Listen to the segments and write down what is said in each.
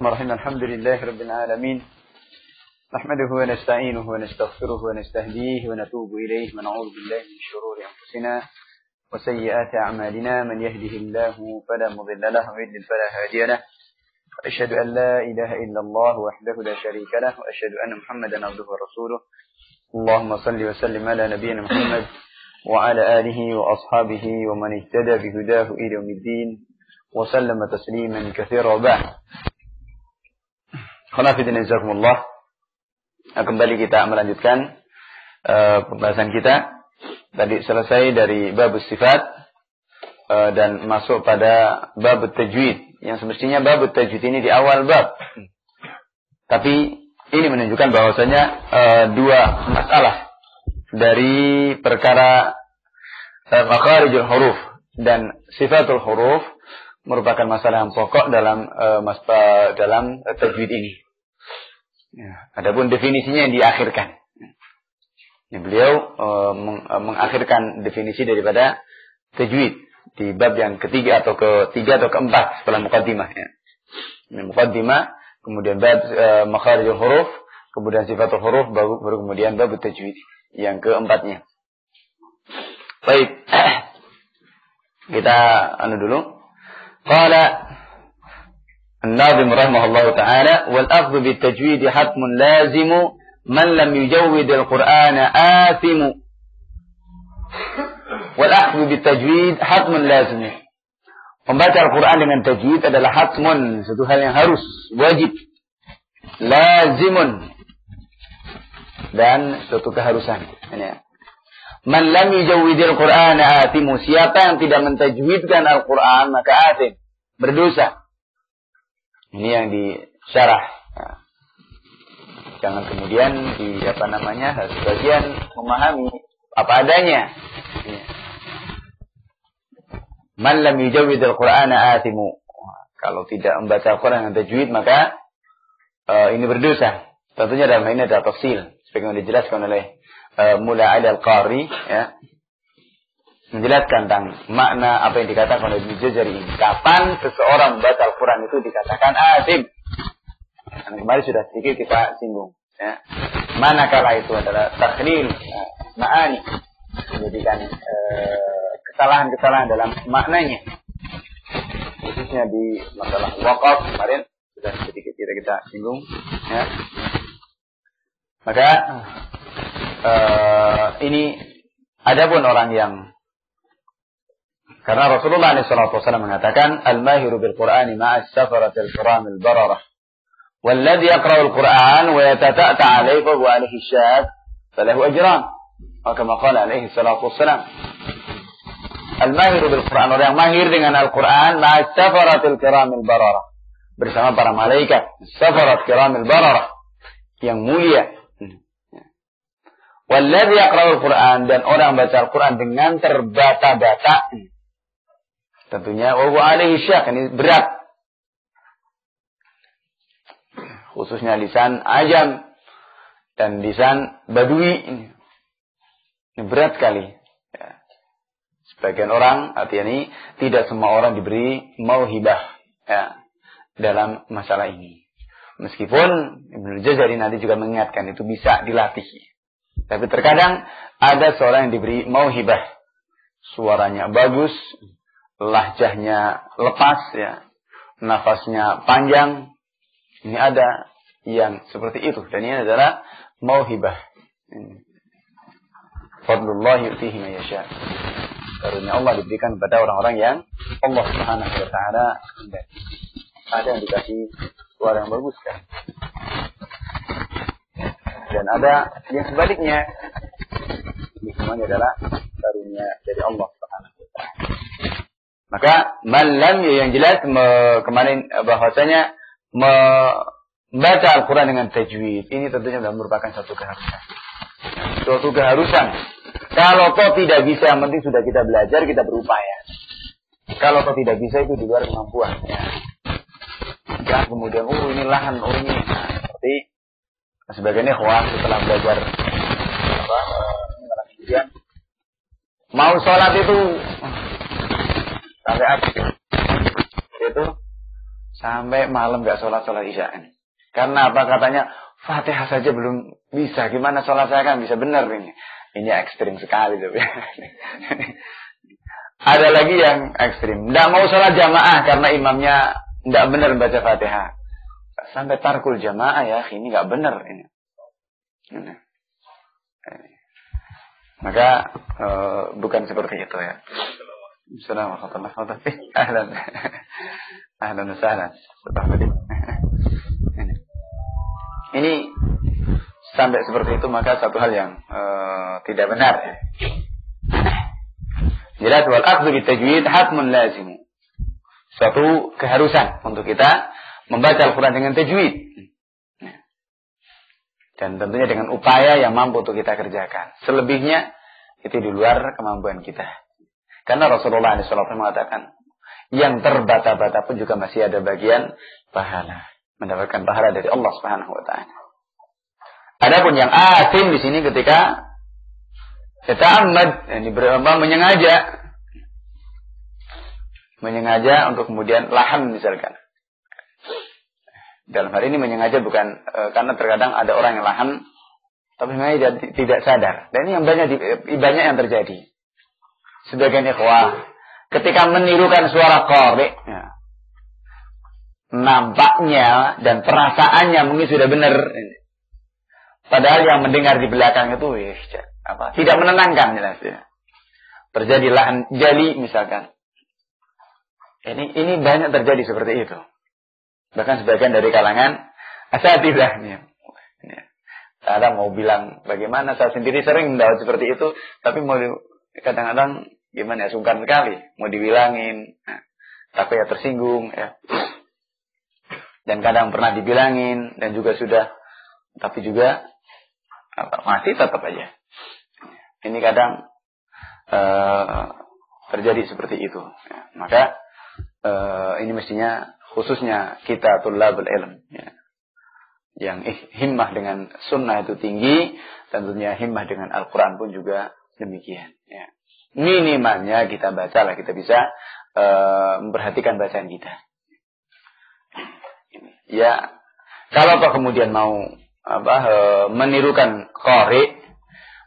Bismillahirrahmanirrahim. Alhamdulillahirabbil alamin. Nahmaduhu wa nasta'inuhu wa nastaghfiruhu wa nastahdihi wa natubu ilayhi wa na'udzu billahi min shururi anfusina wa sayyiati a'malina. Man yahdihillahu fala mudilla lahu wa yudlil fala hadiya lahu. Asyhadu an la ilaha illallah wahdahu la syarika lahu wa asyhadu anna Muhammadan abduhu wa rasuluh. Allahumma salli wa sallim ala nabiyyina Muhammad wa ala alihi wa ashabihi wa man ihtada bihudahu ila yaumiddin wa sallama tasliman katsiran. Khonafidina jazakumullah. Kembali kita melanjutkan pembahasan kita. Tadi selesai dari bab sifat dan masuk pada bab tajwid. Yang semestinya bab tajwid ini di awal bab. Tapi ini menunjukkan bahwasanya dua masalah dari perkara makharijul huruf dan sifatul huruf merupakan masalah yang pokok dalam tajwid ini. Ya, adapun definisinya yang diakhirkan. Ya, beliau mengakhirkan definisi daripada tajwid di bab yang ketiga atau keempat setelah muqaddimah. Ya. Muqaddimah, kemudian bab makharijul huruf, kemudian sifatul huruf, baru kemudian bab tajwid yang keempatnya. Baik, kita dulu. Qala الناظم رحمه الله تعالى والأخذ بالتجويد حتم لازم من لم يجود القرآن آثم والأخذ بالتجويد حتم لازم. Membaca Al-Quran dengan tajwid adalah hatmun, satu hal yang harus, wajib, lazimun, dan suatu keharusan. Man lam yujawwidil Qur'an athimu, siapa yang tidak mentajwidkan Al-Quran maka athim, berdosa. Ini yang disyarah. Nah, jangan kemudian sebagian memahami apa adanya. Man lam yujawwidil Qur'ana athimu. Kalau tidak membaca Al-Quran dengan tajwid maka ini berdosa. Tentunya dalam hal ini ada tafsil sebagaimana dijelaskan oleh Mula Ali Al-Qari, ya. Menjelaskan tentang makna apa yang dikatakan oleh Ibnu Jazari ini. Kapan seseorang membaca Al-Quran itu dikatakan athim? Dan kemarin sudah sedikit kita singgung. Ya. Manakala itu adalah takhlil ma'ani, menjadikan kesalahan-kesalahan dalam maknanya. Khususnya di masalah waqaf kemarin sudah sedikit kita singgung. Ya. Maka ini adapun orang yang, karena Rasulullah SAW mengatakan al-mahiru bil-Qur'ani ma'as safaratil kiramil bararah walladhi yaqra'ul Qur'an wa yatata'ta 'alayhi fa huwa alayhi syahad falahu ajran. Kama qala alaihi salatu wassalam. Al-mahiru bil-Qur'an, orang yang mahir dengan Al-Qur'an ma'as safaratil kiramil bararah, bersama para malaikat safarat kiramil bararah yang mulia. Walladhi yaqra'ul Qur'an, dan orang baca Al-Qur'an dengan terbata-bata. Tentunya wa alaihi syak, ini berat. Khususnya lisan Ajam dan lisan Badui ini berat sekali. Ya. Sebagian orang, artinya ini tidak semua orang diberi mauhibah, ya, dalam masalah ini. Meskipun Ibnu Jazari nanti juga mengingatkan itu bisa dilatih. Tapi terkadang ada seorang yang diberi mauhibah, suaranya bagus, lahjahnya lepas, ya, nafasnya panjang. Ini ada yang seperti itu, dan ini adalah mauhibah. Fadlullah yu'tihi man yasha. Karunia Allah diberikan kepada orang-orang yang Allah Subhanahu wa taala kehendaki. Ada yang dikasih suara yang bagus kan, dan ada yang sebaliknya. Ini semuanya adalah karunia dari Allah Subhanahu wa taala. Maka malam yang jelas kemarin bahwasanya membaca Al-Quran dengan tajwid ini tentunya merupakan satu keharusan. Suatu keharusan. Kalau kau tidak bisa, yang penting sudah kita belajar, kita berupaya. Kalau kau tidak bisa, itu di luar kemampuan. Ya. Jangan kemudian, ini lahan, ini. Nah, seperti sebagian ikhwah setelah belajar kemudian mau sholat itu sampai akhir. Itu Sampai malam nggak sholat Isya. Karena apa? Katanya Fatihah saja belum bisa. Gimana sholat saya kan bisa benar ini. Ini ekstrim sekali tuh. Ada lagi yang ekstrim. Nggak mau sholat jamaah karena imamnya nggak benar baca Fatihah. Sampai tarkul jamaah ya. Ini nggak benar ini. Maka bukan seperti itu ya. Assalamualaikum warahmatullahi wabarakatuh. Ahlan wa sahlan. Ini sampai seperti itu maka satu hal yang tidak benar. Jelas wal akhdhu bit tajwid hatmun lazim. Suatu keharusan untuk kita membaca Al-Qur'an dengan tajwid. Dan tentunya dengan upaya yang mampu untuk kita kerjakan. Selebihnya itu di luar kemampuan kita. Karena Rasulullah SAW mengatakan, yang terbata-bata pun juga masih ada bagian pahala. Mendapatkan pahala dari Allah Subhanahu wa taala. Adapun yang asim di sini ketika ta'ammad, ini menyengaja untuk kemudian lahan misalkan. Dalam hal ini menyengaja bukan karena terkadang ada orang yang lahan tapi memang tidak sadar. Dan ini yang banyak yang terjadi. Sebagian ikhwah ketika menirukan suara qari, ya, nampaknya dan perasaannya mungkin sudah benar. Padahal yang mendengar di belakang itu tidak menenangkan jelas ya. Terjadi lahan jali misalkan. Ini banyak terjadi seperti itu. Bahkan sebagian dari kalangan asatidahnya. Kadang mau bilang bagaimana, saya sendiri sering mendapat seperti itu, tapi mau kadang-kadang gimana ya, sungkan sekali mau dibilangin, tapi ya tersinggung ya. Dan kadang pernah dibilangin dan juga sudah, tapi juga masih tetap aja. Ini kadang terjadi seperti itu. Ya. Maka ini mestinya khususnya kita tulabul ilm ya. Yang himmah dengan sunnah itu tinggi, tentunya himmah dengan Al-Quran pun juga demikian. Ya. Minimalnya kita bacalah, kita bisa memperhatikan bacaan kita. Ya, kalau kemudian mau menirukan qari,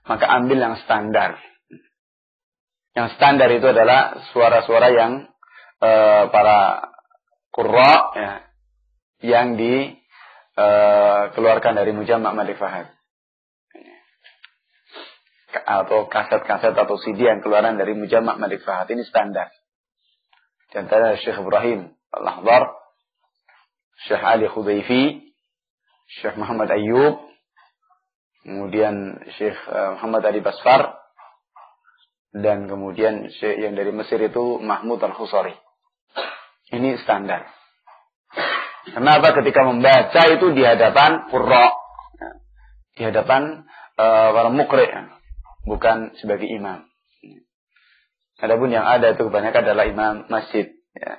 maka ambil yang standar. Yang standar itu adalah suara-suara yang para qurra ya, yang keluarkan dari Mujamma' Malik Fahad atau kaset-kaset atau CD yang keluaran dari Mujamma' Malik Fahad, ini standar. Contohnya Syekh Ibrahim Al-Lahdar, Syekh Ali Khudaifi, Syekh Muhammad Ayyub, kemudian Syekh Muhammad Ali Basfar, dan kemudian Syekh yang dari Mesir itu Mahmud Al-Khusari. Ini standar. Kenapa? Ketika membaca itu di hadapan qurra, di hadapan para muqri, bukan sebagai imam. Adapun yang ada itu kebanyakan adalah imam masjid, ya.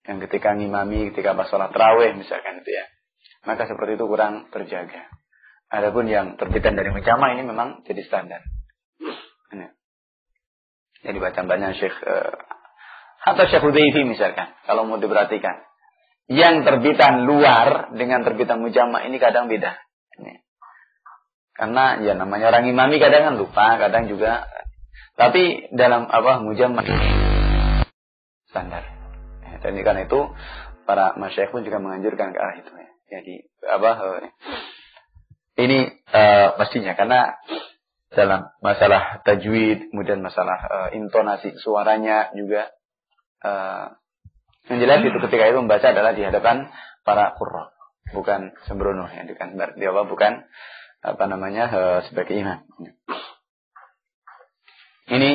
Yang ketika ngimami, ketika pas sholat tarawih misalkan itu ya, maka seperti itu kurang terjaga. Adapun yang terbitan dari Mujamma' ini memang jadi standar. Jadi bacaan Syekh atau Syekh Hudayfi misalkan, kalau mau diperhatikan. Yang terbitan luar dengan terbitan Mujamma' ini kadang beda. Karena ya namanya orang imami kadang kan lupa, kadang juga. Tapi dalam Mujamma' standar. Dan karena itu para masyayikh pun juga menganjurkan ke arah itu. Jadi ini pastinya karena dalam masalah tajwid, kemudian masalah intonasi suaranya juga. Yang jelas itu ketika itu membaca adalah di hadapan para qurra, bukan sembrono ya, bukan sebagai imam. Ini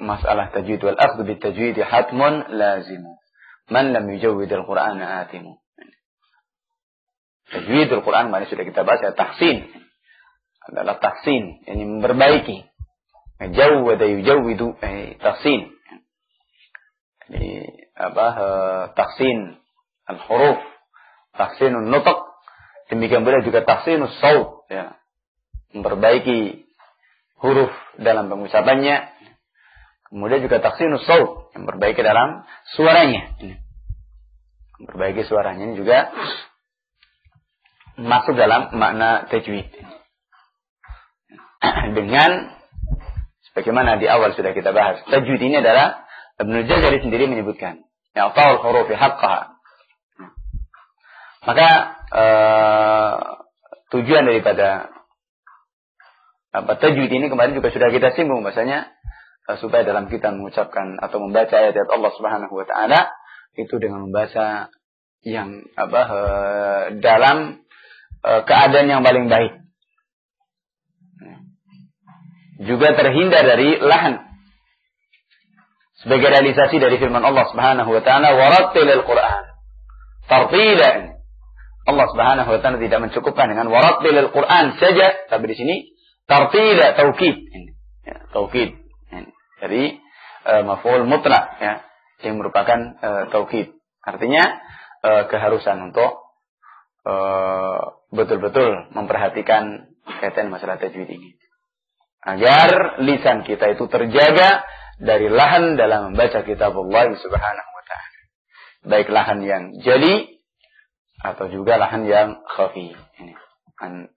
masalah tajwid wal akhdhu bit tajwid hatmun lazim. Man lam yujawwid al-Qur'an atimu. Tajwid al-Qur'an mana sudah kita bahas ya, tahsin. Adalah tahsin, yani memperbaiki. Jawwada yujawwidu tahsin. Jadi tahsin al-huruf, tahsinun nutq, demikian pula juga tahsinus saut ya. Memperbaiki huruf dalam pengucapannya. Kemudian juga tahsinus shaut, yang memperbaiki dalam suaranya. Memperbaiki suaranya ini juga masuk dalam makna tajwid. Dengan sebagaimana di awal sudah kita bahas, tajwid ini adalah Ibnu Jazari sendiri menyebutkan, i'ta'ul hurufi haqqaha. Maka tujuan daripada tajwid ini kemarin juga sudah kita singgung, bahasanya supaya dalam kita mengucapkan atau membaca ayat-ayat Allah Subhanahu wa taala itu dengan membaca yang dalam keadaan yang paling baik. Juga terhindar dari lahan. Sebagai realisasi dari firman Allah Subhanahu wa taala, "Warattilil Qur'an tartila." Allah Subhanahu wa taala tidak mencukupkan dengan warattilil Qur'an saja, tapi di sini tartila, taukid. Ya, taukid. Jadi maf'ul mutlaq, ya, yang merupakan taukid. Artinya keharusan untuk betul-betul memperhatikan kaitan masalah tajwid ini. Agar lisan kita itu terjaga dari lahan dalam membaca kitab Allah Subhanahu wa taala. Baik lahan yang jali atau juga lahan yang khafi. Ini kan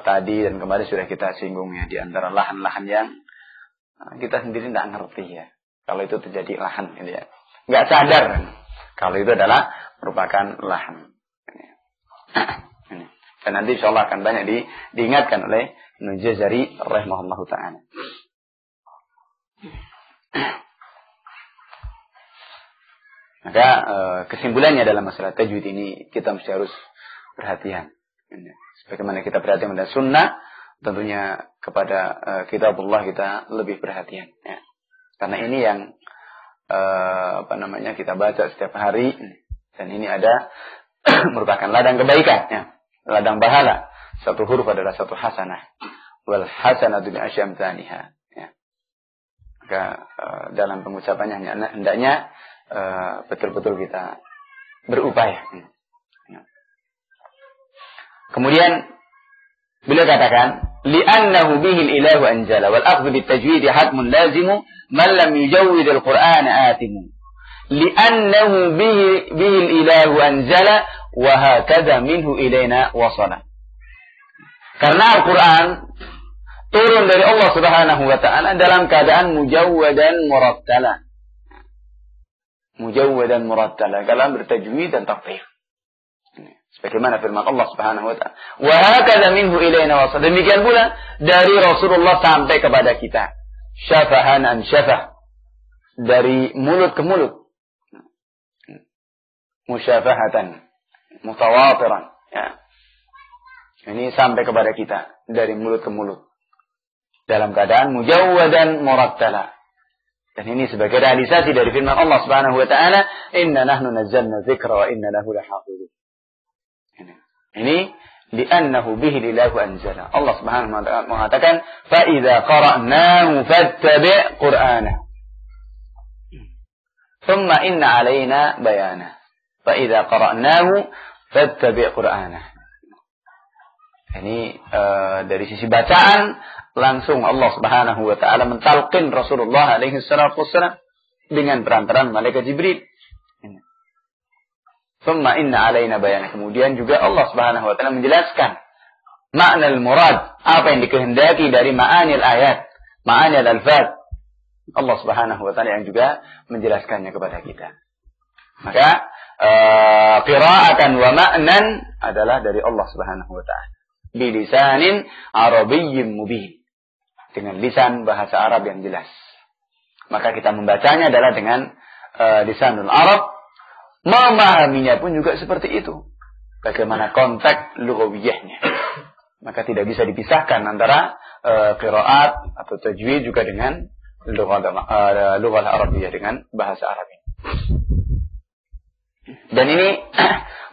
tadi dan kemarin sudah kita singgung, ya, di antara lahan-lahan yang kita sendiri tidak ngerti, ya. Kalau itu terjadi lahan, gitu, ya. Nggak sadar kalau itu adalah merupakan lahan. Ini. Dan nanti insyaallah akan banyak diingatkan oleh Ibnu Jazari rahimahullahu ta'ala. Maka kesimpulannya dalam masalah tajwid ini kita mesti harus perhatian. Sebagaimana kita perhatian pada sunnah, tentunya kepada kitabullah kita lebih perhatian, ya. Karena ini yang kita baca setiap hari, dan ini ada merupakan ladang kebaikan, ya. Ladang pahala. Satu huruf adalah satu hasanah. Wal hasanatu bi asyam tsaniha, ya. Maka dalam pengucapannya hendaknya betul-betul kita berupaya. Kemudian beliau katakan, li'annahu bihil ilahu anzala wal akhdhu bit tajwid hatmun lazimu man lam yujawwid al-Qur'ana atimu. Li'annahu bihil ilahu anzala wa hakadha minhu ilaina wasala. Karena Al-Quran turun dari Allah Subhanahu wa taala dalam keadaan mujawwadan murattala. Mujawwadan murattala, dalam bertajwid dan tartil. Sebagaimana firman Allah Subhanahu wa taala, "Wa hakadha minhu ilaina wasal." Demikian pula dari Rasulullah sampai kepada kita. Syafahan an syafah. Dari mulut ke mulut. Musyafahatan, mutawatiran, ya. Ini sampai kepada kita dari mulut ke mulut dalam keadaan mujawwadan murattala. Dan ini sebagai realisasi dari firman Allah Subhanahu wa taala, "Inna nahnu nazzalna dzikra wa inna lahu lahafizun." Ini li'annahu bihi lilahu anzala. Allah Subhanahu wa taala mengatakan, "Fa idza qara'nahu fattabi' qur'ana." Thumma inna 'alaina bayana. Fa idza qara'nahu fattabi' qur'ana. Ini dari sisi bacaan langsung Allah Subhanahu wa taala mentalqin Rasulullah alaihi salatu wassalam dengan perantaraan malaikat Jibril. Thumma inna alaina bayana. Kemudian juga Allah Subhanahu wa taala menjelaskan makna al-murad, apa yang dikehendaki dari ma'anil ayat, ma'anil al-alfaz. Allah Subhanahu wa taala yang juga menjelaskannya kepada kita. Maka qira'atan wa ma'nan adalah dari Allah Subhanahu wa taala. Bilisanin arabiyyin mubin, dengan lisan bahasa Arab yang jelas. Maka kita membacanya adalah dengan lisanul Arab. Memahaminya pun juga seperti itu. Bagaimana konteks lughawiyahnya. Maka tidak bisa dipisahkan antara qiraat atau tajwid juga dengan lughah Arabiyah, dengan bahasa Arab. Dan ini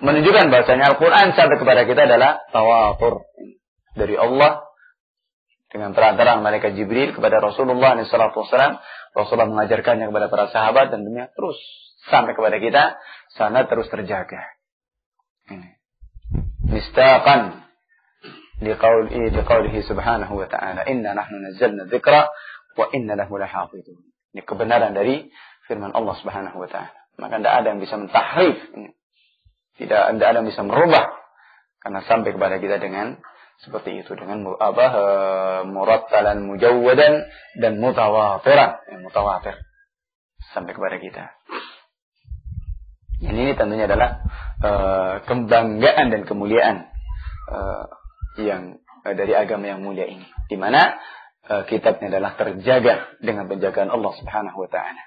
menunjukkan bahasanya Al-Quran sampai kepada kita adalah tawatur dari Allah dengan perantaraan malaikat Jibril kepada Rasulullah SAW. Rasulullah mengajarkannya kepada para sahabat, dan dunia terus sampai kepada kita, sana terus terjaga. Mistaqan liqaulihi subhanahu wa ta'ala, "Inna nahnu nazzalna dzikra wa inna lahu lahafizun. Ini kebenaran dari firman Allah Subhanahu wa taala. Maka tidak ada yang bisa mentahrif. Tidak ada yang bisa merubah. Karena sampai kepada kita dengan seperti itu, dengan murattalan mujawwadan dan mutawatiran, mutawatir sampai kepada kita. Dan ini tentunya adalah kebanggaan dan kemuliaan yang dari agama yang mulia ini, di mana kitabnya adalah terjaga dengan penjagaan Allah Subhanahu wa taala.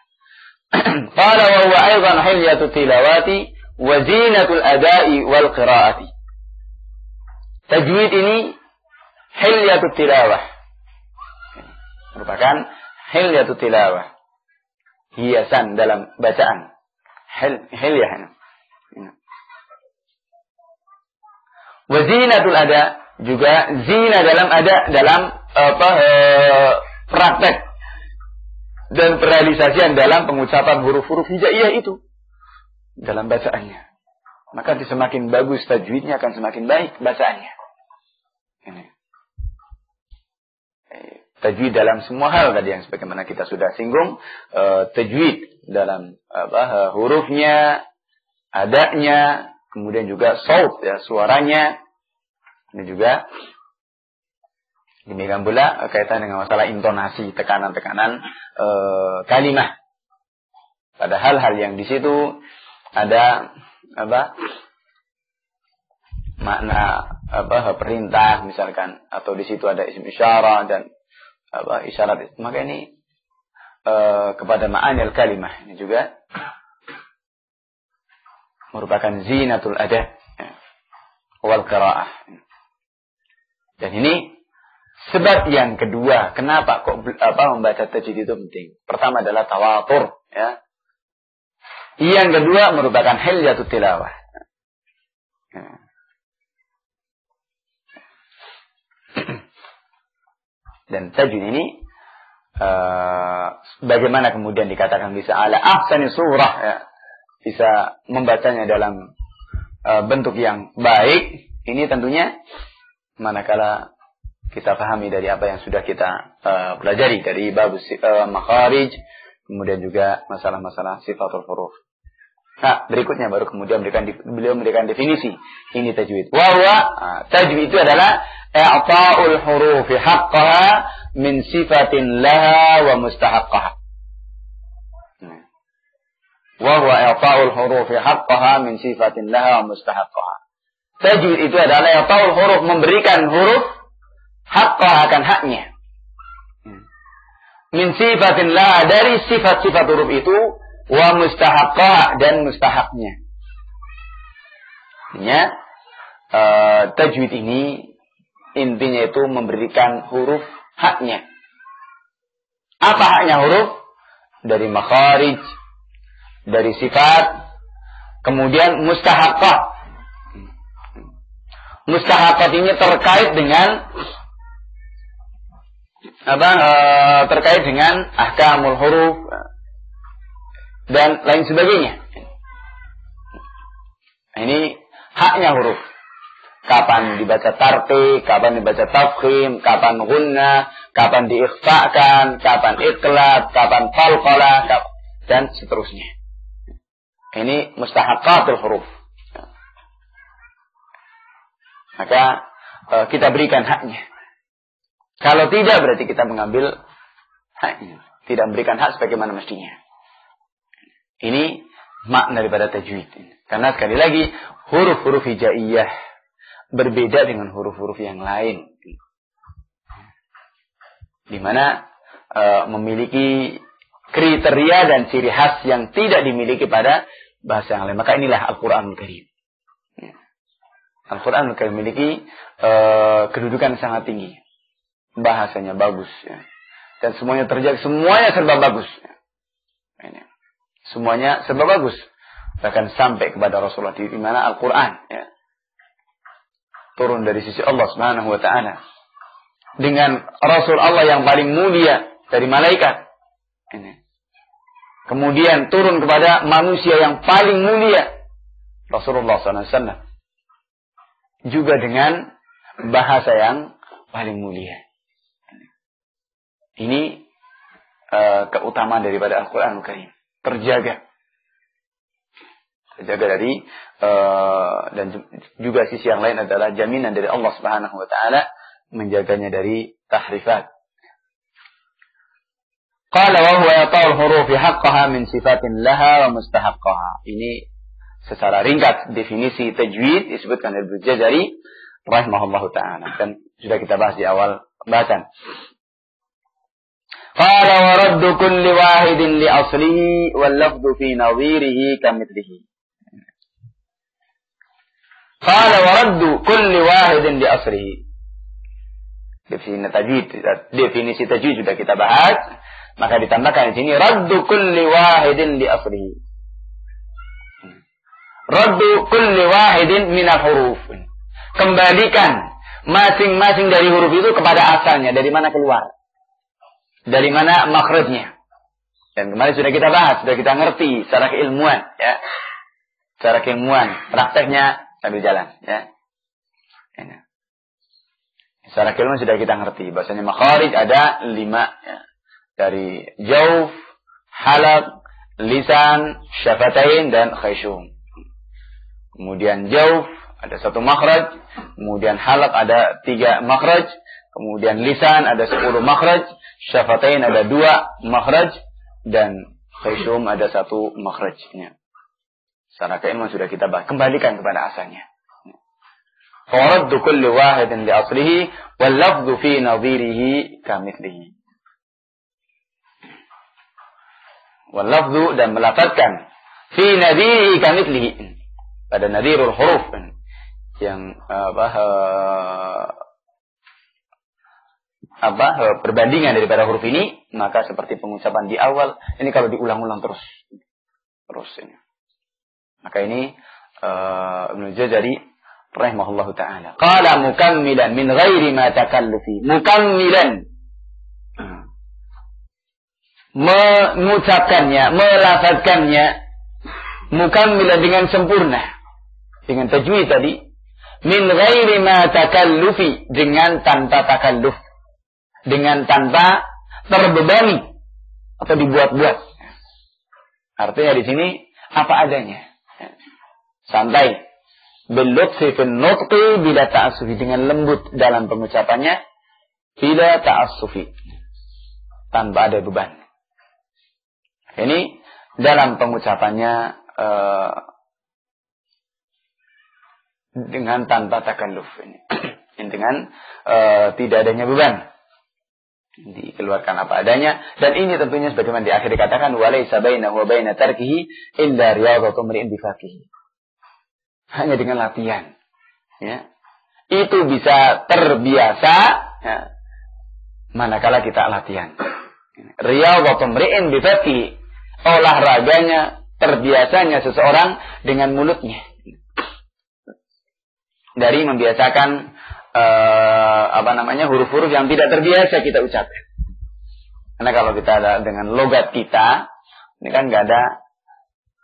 Qala wa huwa aidan hilyatu tilawati wa zinatul ada'i wal qira'ati. Tajwid ini hilyatu tilawah, merupakan hilyatu tilawah, hiasan dalam bacaan. Hilyah. Wa zinatul ada, juga zina dalam praktek dan perrealisasian dalam pengucapan huruf-huruf hijaiyah itu dalam bacaannya. Maka semakin bagus tajwidnya akan semakin baik bacaannya. Ini. Tajwid dalam semua hal tadi yang sebagaimana kita sudah singgung, tajwid dalam hurufnya, adanya, kemudian juga saut ya, suaranya. Ini juga demikian pula kaitan dengan masalah intonasi, tekanan-tekanan kalimat. Pada hal-hal yang di situ ada makna perintah misalkan, atau di situ ada isim isyarah dan isyarat, maka ini kepada ma'anil kalimah ini juga merupakan zinatul ada wal qiraah. Dan ini sebab yang kedua kenapa kok membaca tajwid itu penting. Pertama adalah tawatur ya. Yang kedua merupakan hilyatut tilawah. Dan tajwid ini bagaimana kemudian dikatakan bisa ala ahsani surah ya, bisa membacanya dalam bentuk yang baik. Ini tentunya manakala kita pahami dari apa yang sudah kita pelajari dari bab makharij, kemudian juga masalah-masalah sifatul huruf. Nah, berikutnya baru kemudian beliau memberikan definisi ini tajwid. Tajwid itu adalah i'ta'ul hurufi haqqaha min sifatin laha wa mustahaqqaha. Wa huwa i'ta'ul hurufi haqqaha min sifatin laha wa mustahaqqaha. Tajwid itu adalah i'ta'ul huruf, memberikan huruf haqqaha akan haknya. Min sifatin laha, dari sifat-sifat huruf itu, wa mustahaqqaha, dan mustahaknya. Artinya tajwid ini intinya itu memberikan huruf haknya. Apa haknya huruf? Dari makharij, dari sifat, kemudian mustahaqqah. Mustahaqqah ini terkait dengan terkait dengan ahkamul huruf dan lain sebagainya. Ini haknya huruf. Kapan dibaca tarqiq, kapan dibaca tafkhim, kapan gunnah, kapan diikhfa'kan, kapan iqlab, kapan qalqalah, dan seterusnya. Ini mustahaqqatul huruf. Maka kita berikan haknya. Kalau tidak berarti kita mengambil haknya. Tidak memberikan hak sebagaimana mestinya. Ini makna daripada tajwid. Karena sekali lagi huruf-huruf hijaiyah berbeda dengan huruf-huruf yang lain. Di mana memiliki kriteria dan ciri khas yang tidak dimiliki pada bahasa yang lain. Maka inilah Al-Quranul Karim. Al-Quran memiliki kedudukan sangat tinggi. Bahasanya bagus. Ya. Dan semuanya terjaga. Semuanya serba bagus. Ya. Ini. Semuanya serba bagus. Bahkan sampai kepada Rasulullah. Di mana Al-Quran. Ya. Turun dari sisi Allah Subhanahu wa ta'ala. Dengan Rasul Allah yang paling mulia dari malaikat. Ini. Kemudian turun kepada manusia yang paling mulia. Rasulullah SAW. Juga dengan bahasa yang paling mulia. Ini keutamaan daripada Al-Quran Al-Karim. Terjaga dari dan juga sisi yang lain adalah jaminan dari Allah Subhanahu wa taala menjaganya dari tahrifat. Qala wa huwa yata'ul hurufi haqqaha min sifatin laha wa mustahaqqaha. Ini secara ringkas definisi tajwid disebutkan oleh Ibnu Jazari rahimahullahu taala dan sudah kita bahas di awal pembahasan. Qala wa raddu kulli wahidin li aslihi wal lafdhu fi nadhirihi kamithlihi. Qala wa raddu kulli wahidin li aslihi. Definisi tajwid sudah kita bahas, maka ditambahkan di sini raddu kulli wahidin li aslihi. Raddu kulli wahidin min al-huruf. Kembalikan masing-masing dari huruf itu kepada asalnya, dari mana keluar, dari mana makhrajnya. Dan kemarin sudah kita bahas, sudah kita ngerti secara keilmuan, ya. Secara keilmuan, prakteknya sambil jalan, ya. Secara keilmuan sudah kita ngerti, bahasanya makharij ada 5, ya. Dari jauf, halaq, lisan, syafatain, dan khayshum. Kemudian jauf ada 1 makhraj, kemudian halaq ada 3 makhraj, kemudian lisan ada 10 makhraj, syafatain ada 2 makhraj, dan khayshum ada 1 makhrajnya. Secara keilmuan sudah kita bahas. Kembalikan kepada asalnya. Faraddu kulli wahidin li aslihi wal lafdhu fi nadhirihi kamithlihi. Wal lafdhu dan melafadzkan fi nadhirihi kamithlihi. Pada nadhirul huruf yang perbandingan daripada huruf ini, maka seperti pengucapan di awal, ini kalau diulang-ulang terus ini. Maka ini Ibnu Jazari rahimahullahu taala. Qala mukammilan min ghairi ma takallufi. Mukammilan. Mengucapkannya, melafazkannya mukammilan dengan sempurna. Dengan tajwid tadi. Min ghairi ma takallufi, dengan tanpa takalluf. Dengan tanpa terbebani atau dibuat-buat. Artinya di sini apa adanya. Santai. Bil-lutfi fil nutqi bila ta'assufi, dengan lembut dalam pengucapannya, bila ta'assufi, tanpa ada beban. Ini dalam pengucapannya dengan tanpa takalluf ini. Dengan tidak adanya beban. Dikeluarkan apa adanya, dan ini tentunya sebagaimana di akhir dikatakan walaysa bainahu wa baina tarkihi illa riyadatu mri'in bi faqihi. Hanya dengan latihan, ya, itu bisa terbiasa, ya, manakala kita latihan. Riyadatu mri'in bi faqihi, olahraganya, terbiasanya seseorang dengan mulutnya. Dari membiasakan huruf-huruf yang tidak terbiasa kita ucapkan. Karena kalau kita ada dengan logat kita, ini kan nggak ada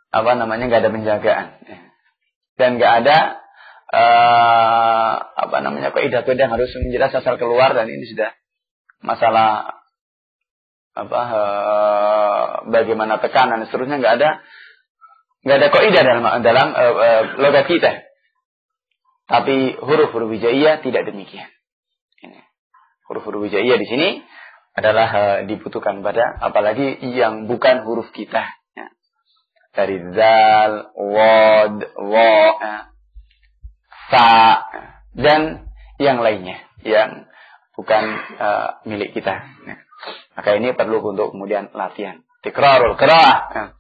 nggak ada penjagaan, dan nggak ada kaidah-kaidah yang harus menjelas asal keluar, dan ini sudah masalah bagaimana tekanan dan seterusnya, nggak ada kaidah dalam logat kita. Tapi huruf-huruf hijaiyah tidak demikian. Huruf-huruf hijaiyah di sini adalah dibutuhkan pada apalagi yang bukan huruf kita. Ya. Dari zal, wad, wa, sa, dan yang lainnya yang bukan milik kita. Ya. Maka ini perlu untuk kemudian latihan. Tikrarul qiraah.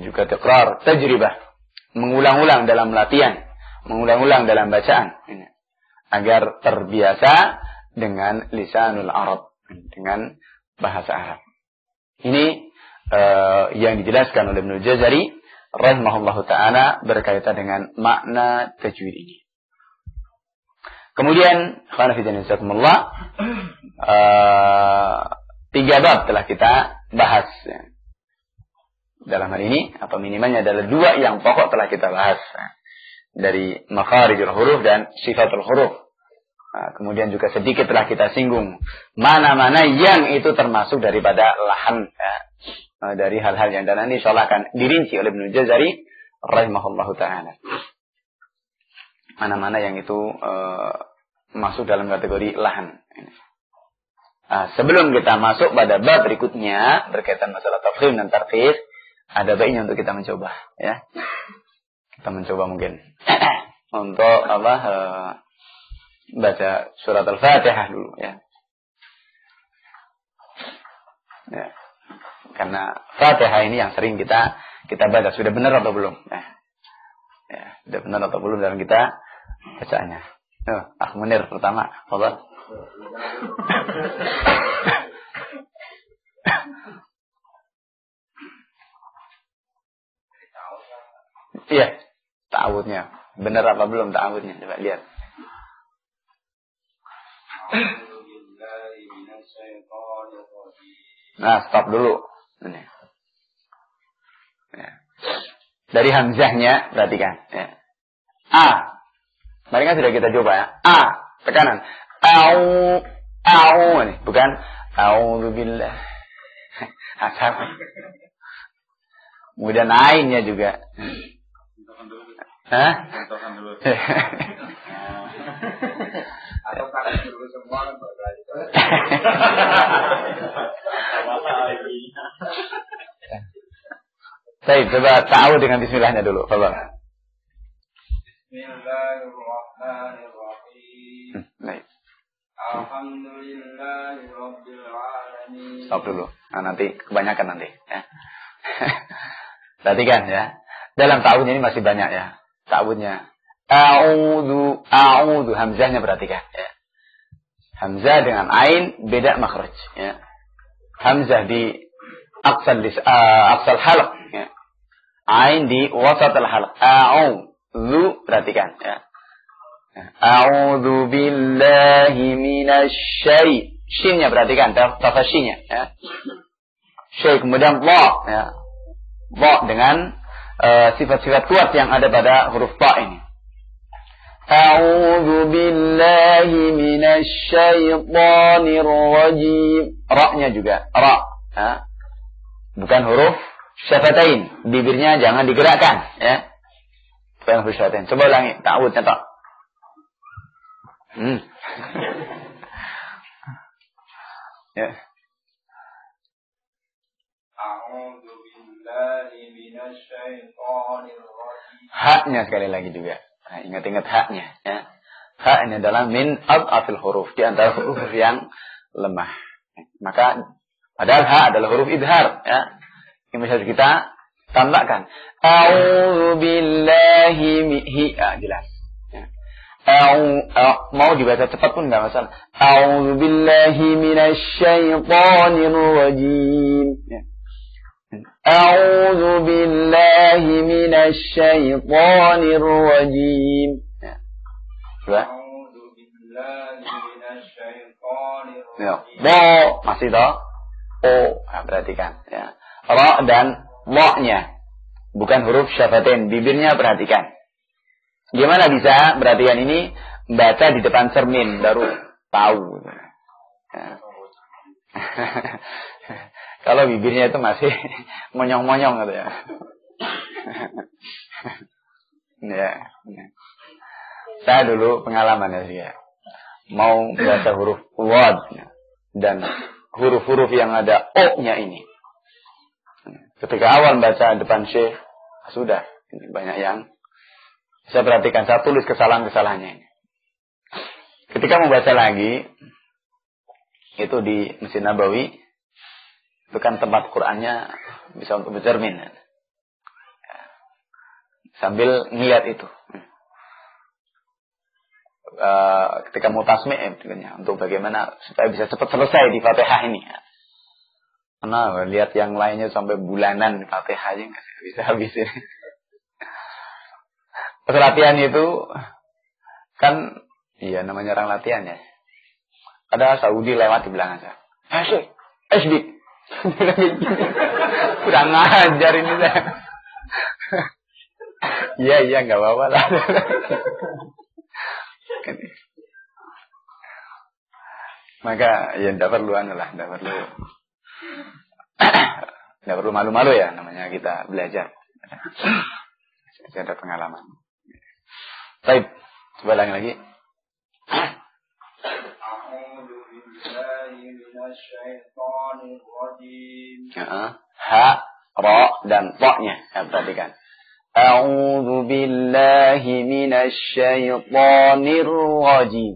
Juga tikrar tajribah. Mengulang-ulang dalam latihan. Mengulang-ulang dalam bacaan, agar terbiasa dengan lisanul Arab, dengan bahasa Arab. Ini yang dijelaskan oleh Ibnu Jazari rahimahullahu taala berkaitan dengan makna tajwid ini. Kemudian, khana fi jazakumullah, 3 bab telah kita bahas. Dalam hal ini, apa minimalnya adalah 2 yang pokok telah kita bahas. Dari makharijul huruf dan sifatul huruf. Nah, kemudian juga sedikit telah kita singgung mana-mana yang itu termasuk daripada lahan ya. Dari hal-hal yang dan nanti insyaallah akan dirinci oleh Ibnu Jazari rahimahullahu taala. Mana-mana yang itu masuk dalam kategori lahan. Nah, sebelum kita masuk pada bab berikutnya berkaitan masalah tafkhim dan tarqis, ada baiknya untuk kita mencoba ya. Kita mencoba mungkin untuk baca surat Al-Fatihah dulu ya. Ya. Karena Fatihah ini yang sering kita baca, sudah benar atau belum? Ya, sudah benar atau belum dalam kita bacaannya. Munir pertama, Fadhal. Iya, ta'awudnya. Benar apa belum ta'awudnya? Coba lihat. Nah, stop dulu. Ini. Ya. Dari hamzahnya, perhatikan. Ya. A. Mari kan sudah kita coba ya. A. Tekanan. Au. Ini. Bukan. A'udzubillah. Asal. Kemudian ainnya juga. Hah? Atau tarik dulu semua kan baik, coba tahu dengan bismillahnya dulu, Bapak. Bismillahirrahmanirrahim. Baik. Alhamdulillahirabbil alamin. Stop dulu. Nah, nanti kebanyakan nanti ya. Perhatikan ya. Dalam ta'awudnya ini masih banyak ya. Ta'awudnya a'udzu hamzahnya perhatikan ya. Hamzah dengan ain beda makhraj ya. Hamzah di aqsal halq ya. Ain di wasatul halq. A'udzu perhatikan ya. A'udzu billahi minasy shinnya perhatikan tafasyinya ya. Syai kemudian dha ya. Dha dengan sifat-sifat kuat yang ada pada huruf ta ini. A'udzu billahi minasy syaithanir rajim. Ra-nya juga ra. Ya. Bukan huruf syafatain. Bibirnya jangan digerakkan ya. Bukan huruf syafatain. Coba ulangi ta'awudnya tak. Ya. A'udzu billahi minasy syaithanir rajim. Haknya sekali lagi juga. Nah, ingat-ingat haknya ya. Hak ini adalah min adhafil huruf, di antara huruf yang lemah. Maka padahal ha adalah huruf idhar ya. Yang bisa kita tambahkan. A'udzu billahi jelas. Ya. Mau dibaca cepat pun enggak masalah. A'udzu billahi minasy syaithanir rajim. Ya. A'udzu billahi minasy syaithanir rajim. Ya. A'udzu billahi minasy syaithanir rajim. Ya. Masih toh? Nah, perhatikan ya. Ra dan ma-nya bukan huruf syafatain, bibirnya perhatikan. Gimana bisa perhatikan ini baca di depan cermin baru tahu. Ya. Kalau bibirnya itu masih monyong-monyong gitu ya. Ya. Saya dulu pengalaman ya. Mau baca huruf wad dan huruf-huruf yang ada o-nya ini. Ketika awal baca depan syekh, sudah ini banyak yang saya perhatikan, saya tulis kesalahan-kesalahannya ini. Ketika mau baca lagi, itu di Masjid Nabawi, itu kan tempat Qur'annya bisa untuk bercermin. Ya. Sambil ngeliat itu. Ketika mau tasmi' untuk bagaimana supaya bisa cepat selesai di Fatihah ini. Ya. Karena lihat yang lainnya sampai bulanan Fatihah aja nggak bisa habis ini. Pas latihan itu kan, iya namanya orang latihan ya. Ada Saudi lewat di belakang saya. Syekh, Asbik. Kurang ngajar ini saya. Iya nggak apa-apa lah. Maka ya tidak perlu tidak perlu malu-malu ya, namanya kita belajar. Saya ada pengalaman. Baik, coba lagi. Ha, ra dan ta-nya. Perhatikan. A'udzu billahi minasy syaithanir rajim.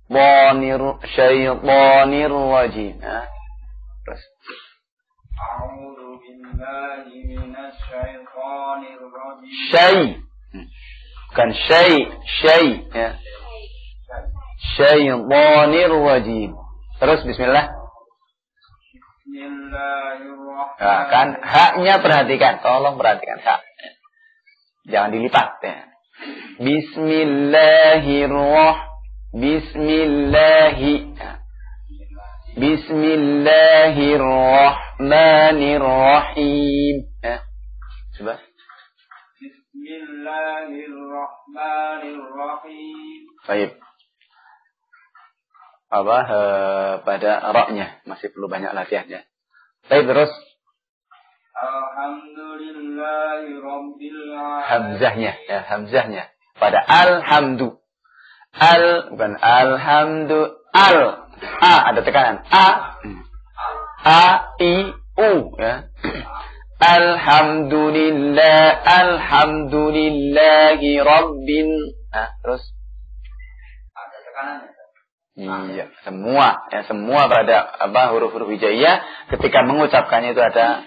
Syaitanir rajim. Terus. A'udzu billahi minasy syaithanir rajim. Bukan syai ya. Syaitanir rajim. Terus bismillah. Bismillahirrahmanirrahim. Nah, kan haknya perhatikan, tolong perhatikan hak. Jangan dilipat ya. Bismillahirrahmanirrahim. Coba. Bismillahirrahmanirrahim. Baik. Pada ra-nya masih perlu banyak latihan ya. Baik, terus. Hamzahnya ya, hamzahnya pada alhamdu. Bukan alhamdu, ada tekanan i u ya. Alhamdulillahi rabbil. Terus ada tekanannya. Iya, semua pada huruf-huruf hijaiyah ketika mengucapkannya itu ada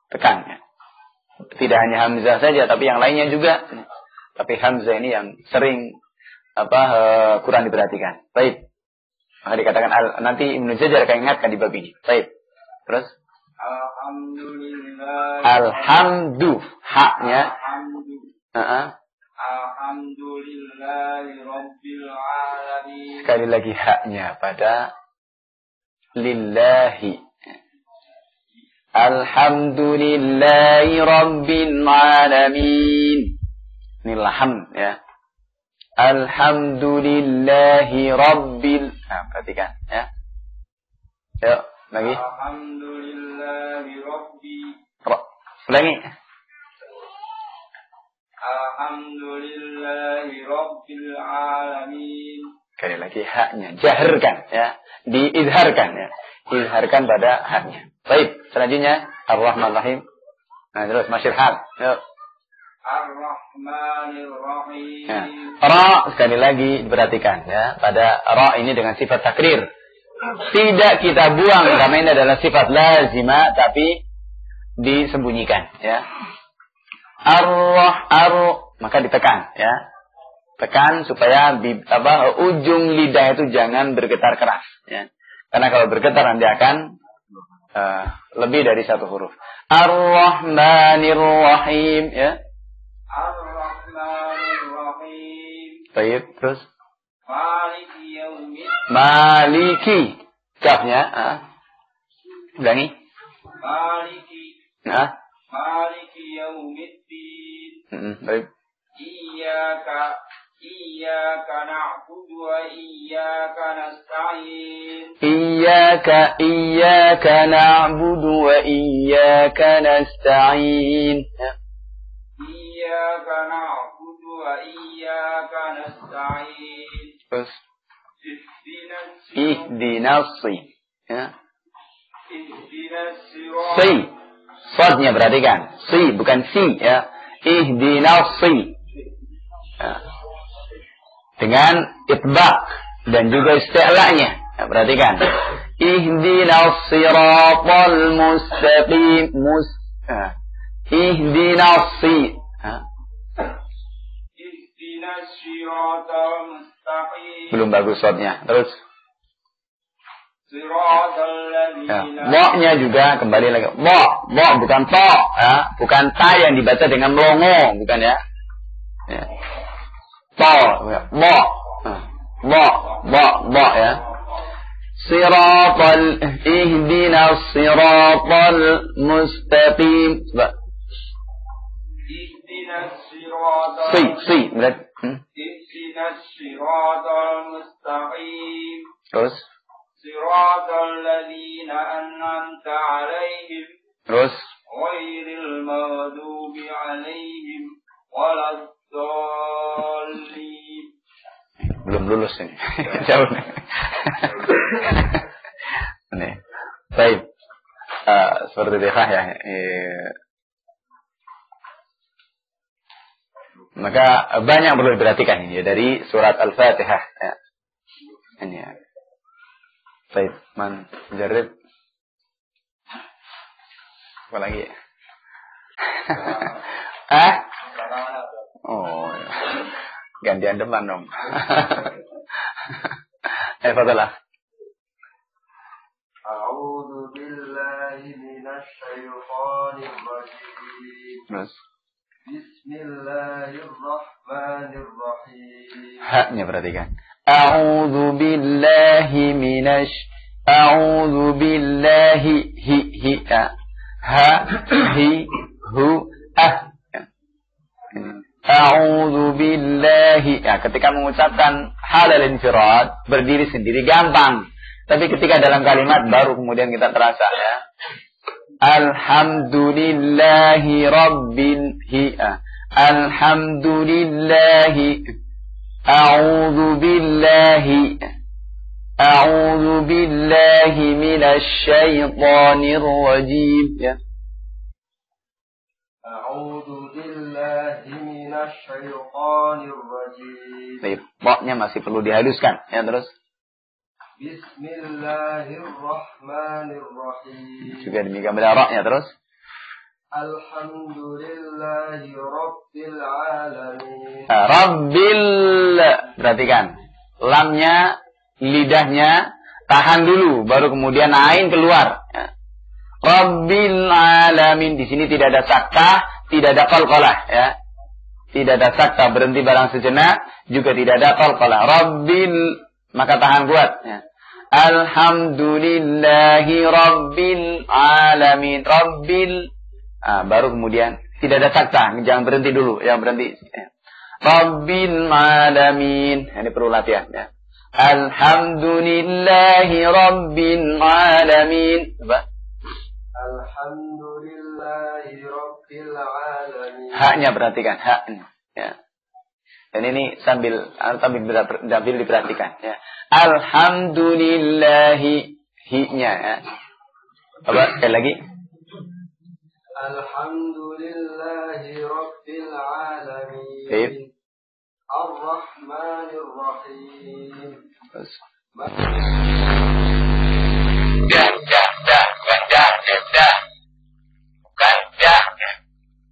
tekan. Tidak hanya hamzah saja, tapi yang lainnya juga. Tapi hamzah ini yang sering kurang diperhatikan. Baik. Maka dikatakan nanti Ibnu Jajar akan ingatkan di bab ini. Baik. Terus alhamdu haknya. Alhamdulillahi rabbil alamin. Sekali lagi haknya pada lillahi. Alhamdulillahi rabbil alamin. Ini laham ya. Alhamdulillahi rabbil. Perhatikan ya. Yuk, lagi. Alhamdulillahi rabbil. Ulangi. Alhamdulillahi rabbil alamin. Sekali lagi haknya, jaharkan ya, diizharkan ya. Izharkan pada haknya. Baik, selanjutnya Ar-Rahmanir-Rahim. Nah, terus masyhur. Yuk. Ar-Rahmanir-Rahim. Ya. Ra sekali lagi diperhatikan ya, pada ra ini dengan sifat takrir. Tidak kita buang karena ini adalah sifat lazimah tapi disembunyikan ya. Maka ditekan ya. Tekan supaya ujung lidah itu jangan bergetar keras ya. Karena kalau bergetar nanti akan lebih dari satu huruf. Ar-Rahmanir-Rahim ya. Ar-Rahmanir-Rahim. Baik, terus Maliki yaumiddin. Maliki. Kafnya ulangi. Maliki. Maliki yaumiddin. Baik. Iyyaka na'budu wa iyyaka nasta'in. Iyyaka na'budu wa iyyaka nasta'in. Iyyaka na'budu wa iyyaka nasta'in. Terus ihdinas-si ya. Si. Sodnya perhatikan. Si bukan si ya. Ihdinas-si. Ya. Dengan itbaq dan juga isti'la'nya. Ya, perhatikan. Ihdinas-siratal mustaqim. Ihdinas-si. Ihdinas-siratal mustaqim. Belum bagus sodnya. Terus. Ya. Mo-nya juga kembali lagi. Mo bukan to, ya. Bukan ta yang dibaca dengan longo, bukan ya. Ya. To, ya. Mo ya. Siratal ihdinas siratal mustaqim. Coba. Ihdinas siratal. Si, berarti. Ihdinas siratal mustaqim. Terus Belum lulus ini. Jauh nih. Nih. Baik. Seperti biasa ya. Maka banyak perlu diperhatikan ini ya, dari surat Al-Fatihah ya. Ini ya. Baik, man Mujarrid. Apa lagi? Oh, ya. Gantian depan dong. Fadhlah. A'udzu billahi minasy syaithanir rajim. Terus. Bismillahirrahmanirrahim. Haknya perhatikan. A'udzu billahi hi ha hi hu ah. A'udzu billahi. Ya, ketika mengucapkan halal infirad berdiri sendiri gampang. Tapi ketika dalam kalimat baru kemudian kita terasa ya. Alhamdulillahi rabbil hi'a. Alhamdulillahi. A'udzu billahi minasy syaithanir rajim ya. A'udzu billahi minasy syaithanir rajim. Baik, pokoknya masih perlu dihaluskan ya terus. Bismillahirrahmanirrahim. Juga demikian pada ra-nya terus. Alhamdulillahi rabbil alamin. Rabbil, perhatikan. Lamnya, lidahnya tahan dulu baru kemudian ain keluar. Ya. Rabbil alamin, di sini tidak ada sakta, tidak ada qalqalah ya. Tidak ada sakta berhenti barang sejenak, juga tidak ada qalqalah. Rabbil, maka tahan kuat ya. Alhamdulillahi rabbil alamin. Rabbil, baru kemudian tidak ada sakta, jangan berhenti dulu, yang berhenti ya. Rabbil alamin. Ini perlu latihan ya. Alhamdulillahi rabbil alamin. Apa? Alhamdulillahi rabbil alamin. Haknya perhatikan, haknya ya. Dan ini sambil diperhatikan ya. Alhamdulillahi hi-nya ya. Apa? Sekali lagi. Alhamdulillahi rabbil alamin. Baik. Ar-Rahmanir Rahim.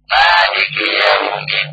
Maliki yaumiddin.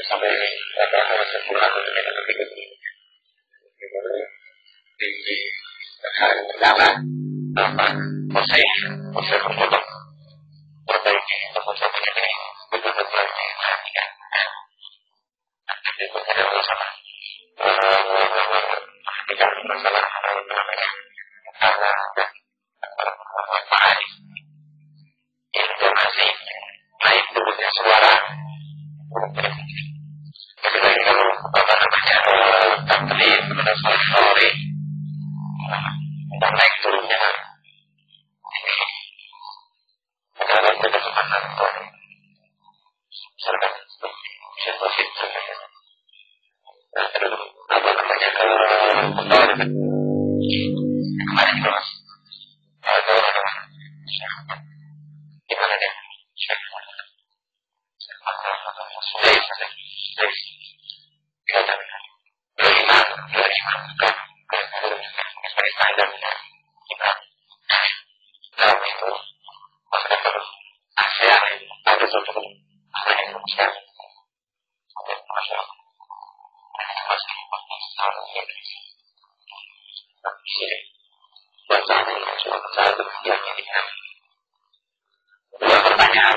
sampai beberapa sebulan kita berikut di hari pertama proses untuk perbaiki pekerjaan ini betul-betul diperhatikan. Jadi betul sama tidak masalah karena baik informasi naik turunnya suara. Jadi kalau tadi sorry dan naik turunnya ini adalah kesempatan untuk serta situasi apa namanya kemarin itu mas gimana deh sebagai standar kita dalam itu masyarakat ASEAN ada suatu apa yang besar masyarakat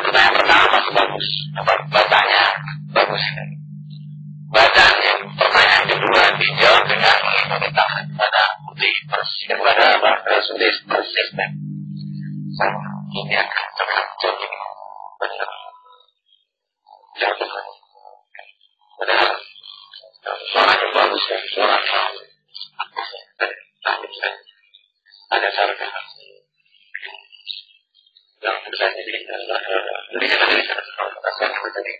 pertanyaan pertama masih bagus, bacanya bagus, bacaan yang pertanyaan kedua dijawab dengan mengikuti tangan pada putih persis kepada sudah persisten. Ini akan terkacau ini benar. Jatuh. Padahal suaranya bagus dan suaranya ada cara yang bisa jadi lebih dari asal tadi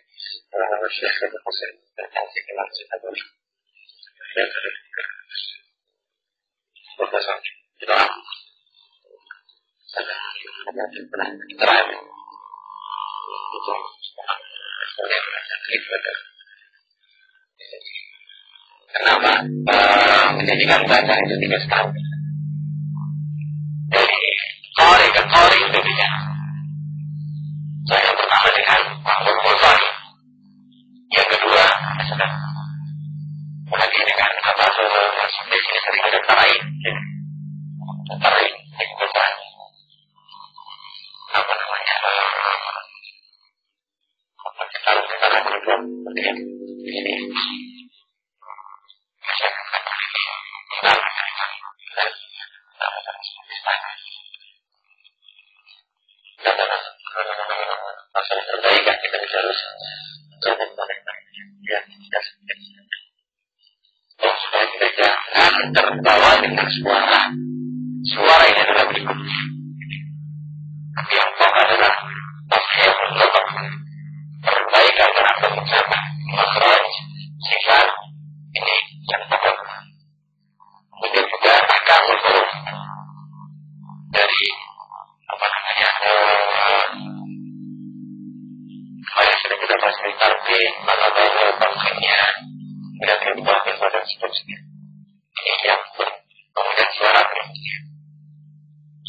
Syekh Abdul Husain dan Taufik Al-Aziz Abdul dan berkasar kita ada terakhir itu kenapa menjadikan baca itu 3 tahun dari kori ke kori itu bisa. Saya yang pertama dengan Mahmud Ghazali, yang kedua lagi dengan apa di sini sering ada tarai kebetulan apa namanya kita berbuat di sini masalah perbaikan kita harus jangan supaya kita jangan terbawa dengan suara ini adalah berikutnya. Tapi yang pokok adalah yang mendapat perbaikan terhadap ucapan makhraj sifat ini yang pokok. Kemudian juga akan huruf dari apa namanya yang sudah kita bahas di tarbi maka bahwa bangkainya tidak terubah dan seterusnya. Ini yang kemudian suara berikutnya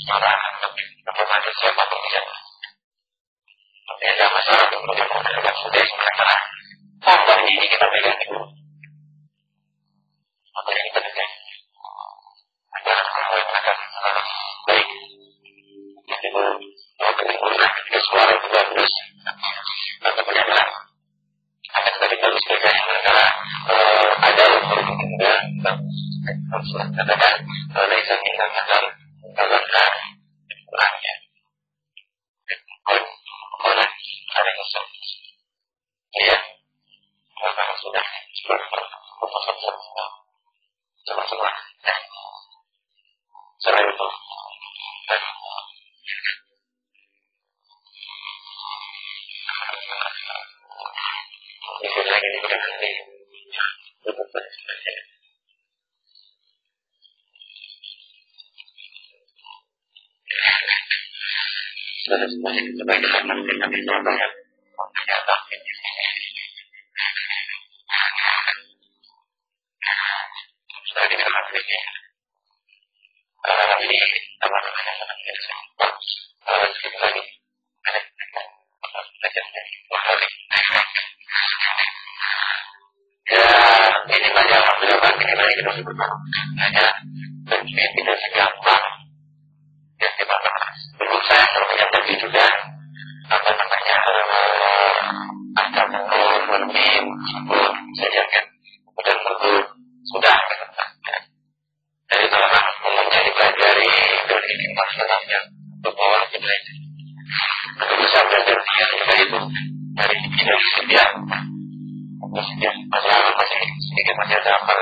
suara kepada siapapun bisa. Tapi ada masalah kemudian menggunakan sudah sementara tambah ini kita pegang dulu. Maka ini penting agar akan baik. Jadi mau ketimbulan ketika suara itu bagus atau benar akan tadi bagus beda yang antara ada umur ketiga dan surat katakan laisa minna mazal tazakar kurangnya orang ada yang ya maka sudah sama-sama selain itu ikut lagi di bidang ini cukup banyak sudah semuanya kebaikan nanti kami contohnya ternyata sudah dikenal ini ini apa namanya sekali lagi ada belajar mahal ini masih hanya berpikir tidak segampang yang kita menurut saya sebenarnya tadi juga apa namanya angka menurut bermim saja kan kemudian menurut sudah dari seorang umumnya dipelajari dan ini masalahnya bahwa kita bisa belajar dia juga itu dari dia maksudnya masalah masih sedikit masih ada apa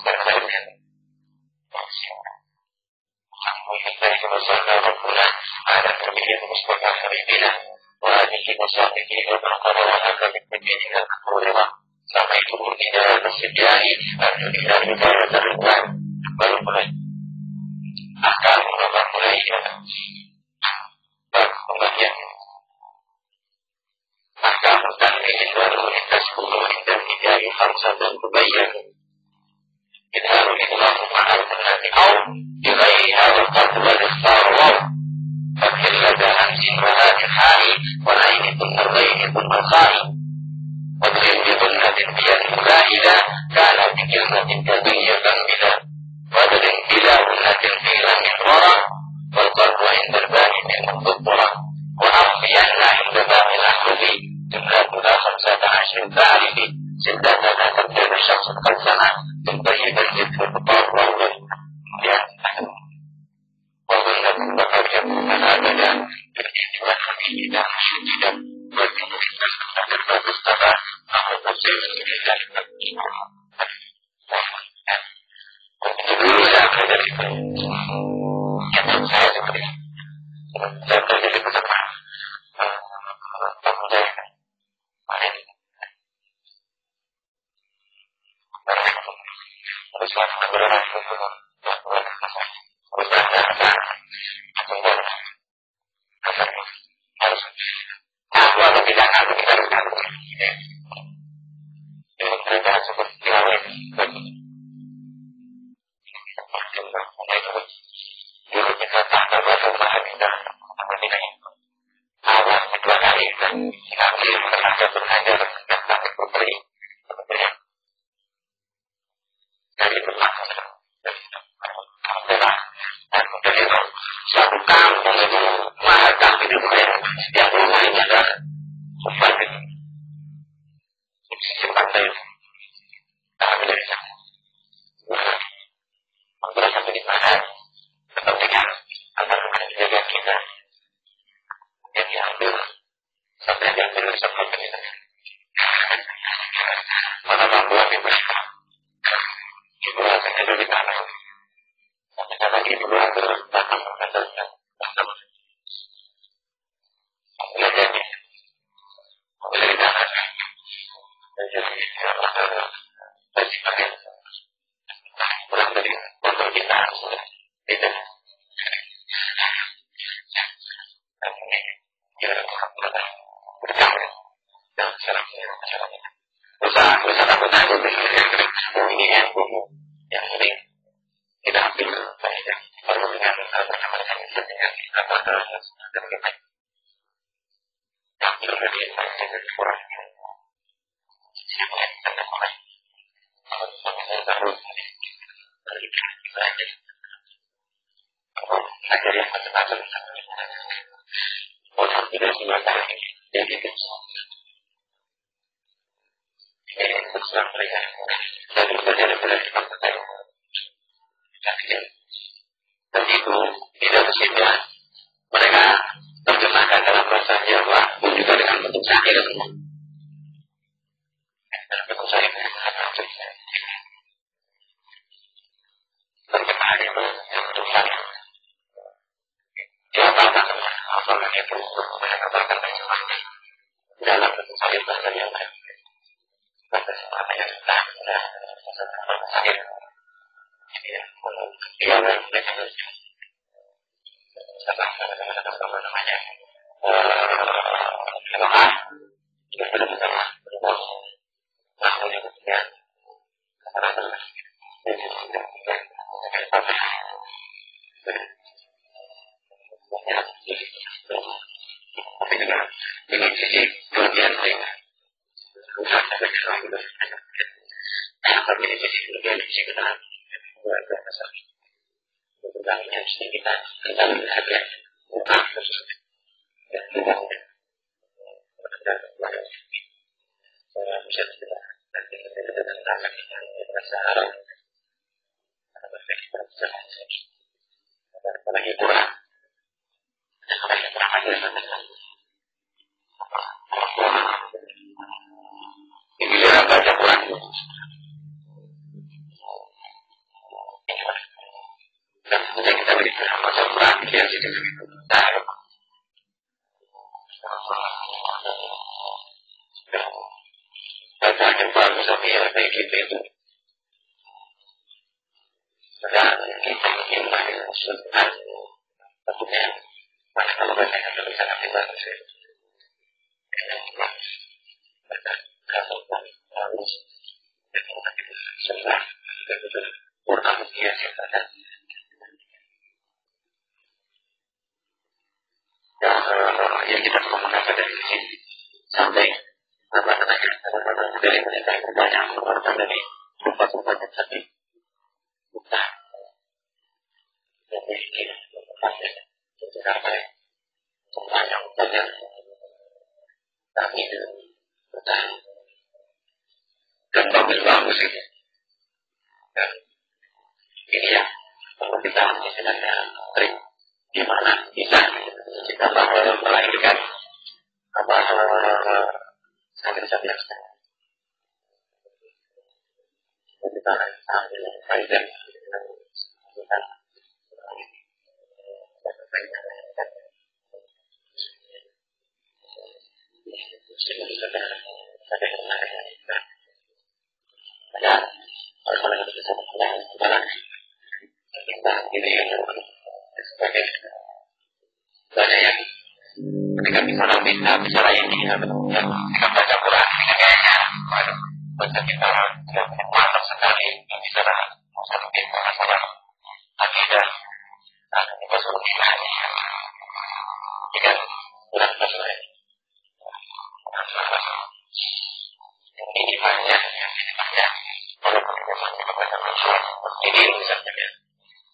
saya lihat mungkin dari masalah Rabbuna ada berpikir musbah haribina wajib masalah ini berkata akan berpikirkan ulama sampai itu tidak tersediai atau tidak dibayar terlibat baru mulai akan mulai pembagian akan mutandingin baru lintas bulu dan tidak harus dan kebayar kita harus ikhlas ma'al menanti au ilaiha wa qadwa al-farwaw fakillada hamsin wa hadihai wa laini pun terlaini pun masai wa beri bunnatin biyan murahida kana dikilmatin kadiyatan bila wa dadin bila bunnatin filan min wara wal qadwa indal bani min mutubura wa afiyanna inda bani al-ahrubi jumlatuna 15 ta'arifi سدادنا تبدأ الشخص قد سمع تنتهي بالجد والبطار والظل وظن بالبقر يكون أبدا بالجد والخفيدة شديدا والجد الباب الصفا فهو قصير لله dulu saya kerja di yang saya seperti saya kerja di bersama pemuda yang kemarin terus langsung bergerak ke harus aku atau tidak aku kita harus tahu ini mereka seperti lawan dulu kita tak dapat bahan kita awal kedua kali dan kami merasa belajar dan tak berberi dari berlaku adalah dan itu satu kampung itu mahal kami itu yang rumahnya adalah sempat itu sempat itu kami dari sana berasa begitu mahal tetap dengan antara menjaga kita yang diambil sampai diambil sampai kita mana membuat mereka ibu rasanya dari tanah sampai lagi ibu rasanya datang mengajarkan belajarnya dari tanah jadi bersihkan pulang dari motor kita itu dan ini kita bercampur dan caranya usaha takut aja ini yang penting kita ambil banyak perlu dengan bersama-sama dengan apa dan kita ambil dari yang kurang siapa yang kita mulai saya taruh dari belajar belajar yang macam-macam orang tidak semua tahu jadi itu ini sedang melihat dari belajar belajar dan itu tidak tersedia mereka terjemahkan dalam bahasa Jawa pun juga dengan bentuk syair semua dalam bentuk syair terjemahan itu yang bentuk syair diapalkan apalagi itu mengatakan terjemahannya dalam bentuk syair bahasa Jawa bahasa apa yang sudah syair dia mereka apa namanya memang sudah bersama tahun yang kemudian tapi juga dengan sisi kelebihan lain kenapa kita jadi lebih sih kita buat masalah tentang yang kita tentang harga utang dan kita bisa tidak nanti kita tentang yang merasa haram apalagi kurang apalagi kurang aja ini dia baca Quran dan kemudian kita berikan baca Quran dia jadi lebih benar baca yang bagus tapi ya kayak gitu itu dan kita ingin mengenai sunnah tentunya maka kalau baca yang bisa nanti bagus kalau harus sunnah Quran dia sifatnya yang kita perlu mendapat dari sini sampai apa namanya dari mereka yang banyak mengeluarkan dari tempat-tempat yang tadi bukan jadi kita pakai sampai semua yang banyak tapi itu bukan dan bagus itu dan ini ya perlu kita sebenarnya trik gimana bisa kita melahirkan apa sakit-sakit yang kita ambil faedah kita banyak yang ketika kita bicara ini ketika baca Quran ini kayaknya baca kita mantap sekali bicara masalah akidah dan masalah ini jika kurang masalah ini banyak walaupun kita baca masalah ini misalnya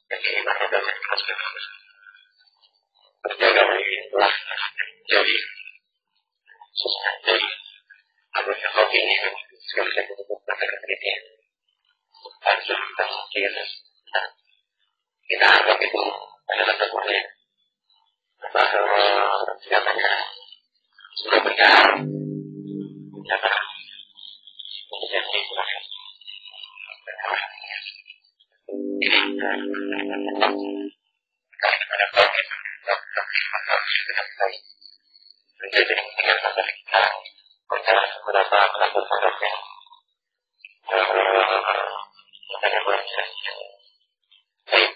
jadi banyak dan berjaga itulah jadi susah jadi apabila hobi ini sekali lagi untuk melakukan ini harus kita anggap itu adalah sebuah bahwa katanya sudah benar karena menjadi ini karena bagi menjadi dengan masa kita berjalan beberapa kelompok-kelompoknya makanya baik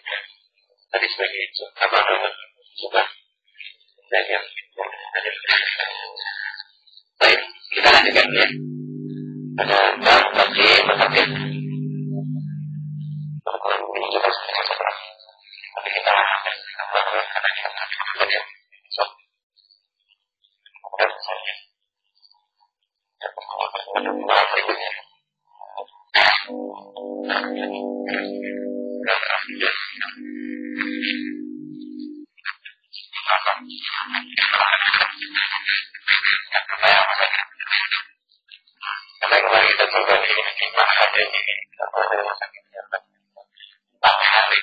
tadi sebagai apa coba dan yang ada baik kita lanjutkan ya ada bab bagi mengerti tapi kita karena kita so berikutnya karena kemarin kita coba ini ada ini rumah sakit tapi hari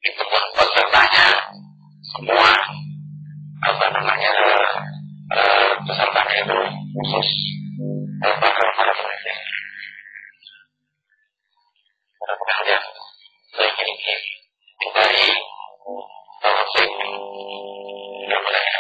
itu pun pesertanya semua apa namanya pesertanya itu khusus para peneliti mudah-mudahan ya baik ini dari sing yang mulai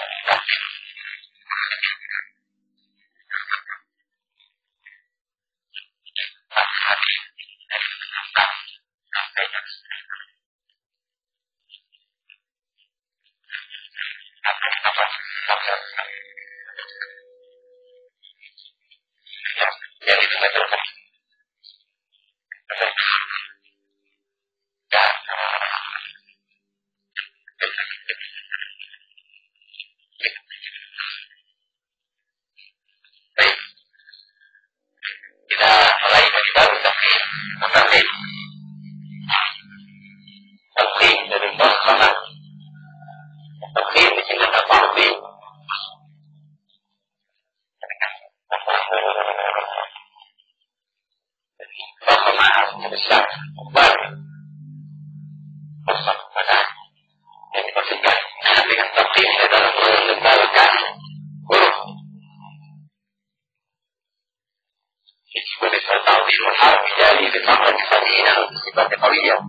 Disebut ta'zim harfi dari ditambah fadilah sifatnya qawiyah.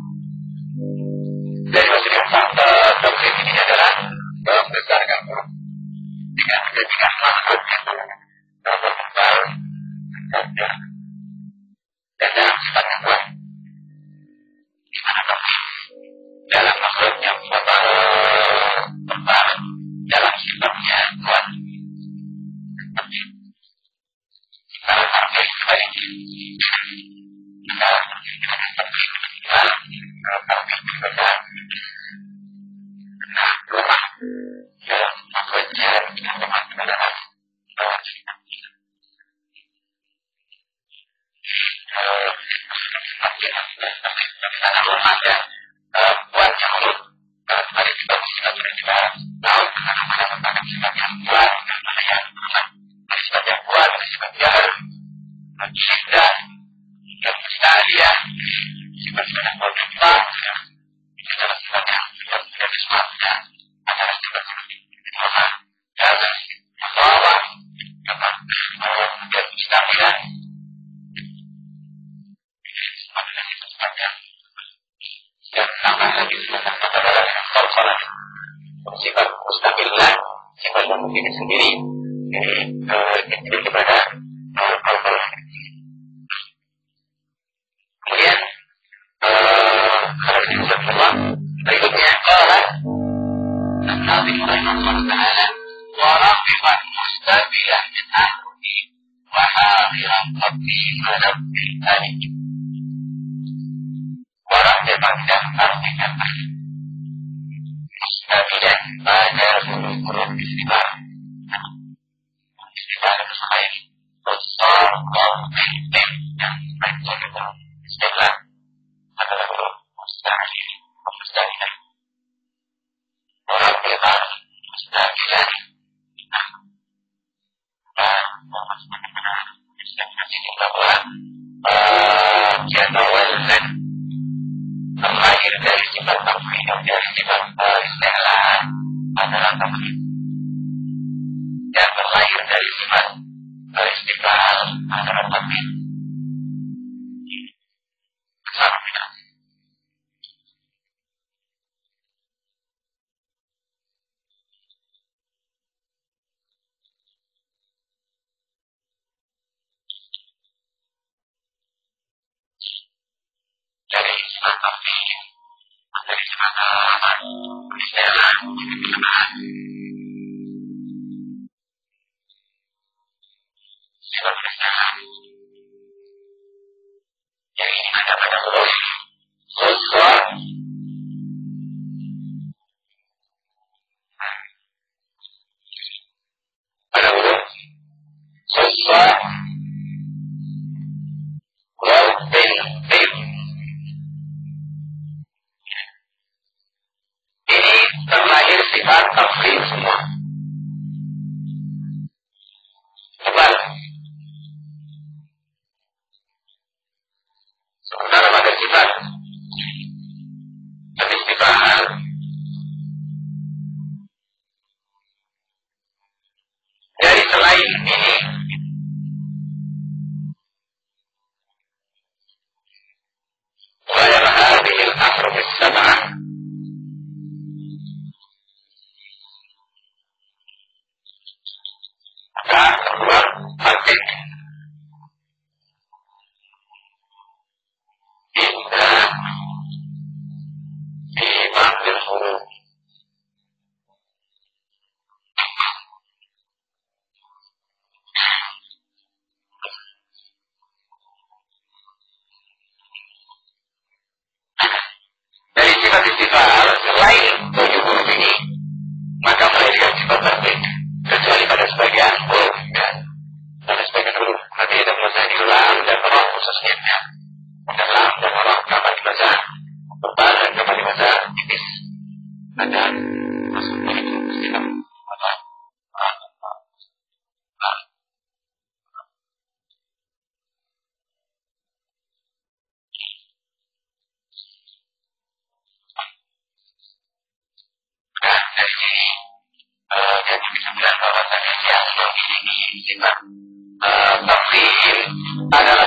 Dari maksud yang ta'zim ini adalah berdasarkan dengan makhluk yang berkembang dan dalam sifat yang kuat. Di mana ta'zim dalam makhluk yang berkembang dalam sifatnya kuat. Kalau sampai sebaliknya, kita lemah dalam maksudnya lemah dalam ada kuat yang urut pada sifat-sifat yang kita tahu kemana-mana merupakan sifat yang kuat dan mana yang lemah. Ada sifat yang kuat, ada sifat yang cinta, dan mustahiliyah, sifat-sifat yang berkembang, itu adalah sifat yang sudah disebutkan, adalah sifat-sifat yang lemah, dalam membawa, dan mustahiliyah, adalah sifat-sifat yang dan tambah lagi sifat adalah yang salah sifat mustahiliyah, sifat yang mungkin sendiri, ini kepada kemudian kalau disebut Allah berikutnya qala Nabi Muhammad taala wa rafiqan mustabilan min ahli wa hadiran qabli rabbi alik wa rafiqan dan artinya mustabilan pada huruf istighfar itu selain besar dan yang menjadi istilah adalah huruf mustahil mustahilah orang bebas mustahilah dan bahwa jadwalkan terlahir dari sifat tauhid dari sifat istilah adalah tauhid dan terlahir dari sifat istiqlal adalah tauhid. Sama tidak. Dari sifat tauhid, dari sifat istiqlal, sifat istiqlal. Yang ini ada pada huruf khusus pada huruf khusus waw bin ini terlahir sifat tauhid semua. Sebab sementara pada sifat istiqlal dari selain ini غير هذه الأحرف السبعة فهو الذكر إلا في بعض الحروف dari sifat istighfar selain 7 huruf ini maka melahirkan sifat tauhid kecuali pada sebagian huruf dan pada sebagian huruf nanti ada bahasa di lam dan roh khususnya dan lam dan roh dapat dibaca berbal dan dapat dibaca tipis ada maksudnya sifat dari sini jadi bisa bilang bahwa tadi yang ini sifat tauhid adalah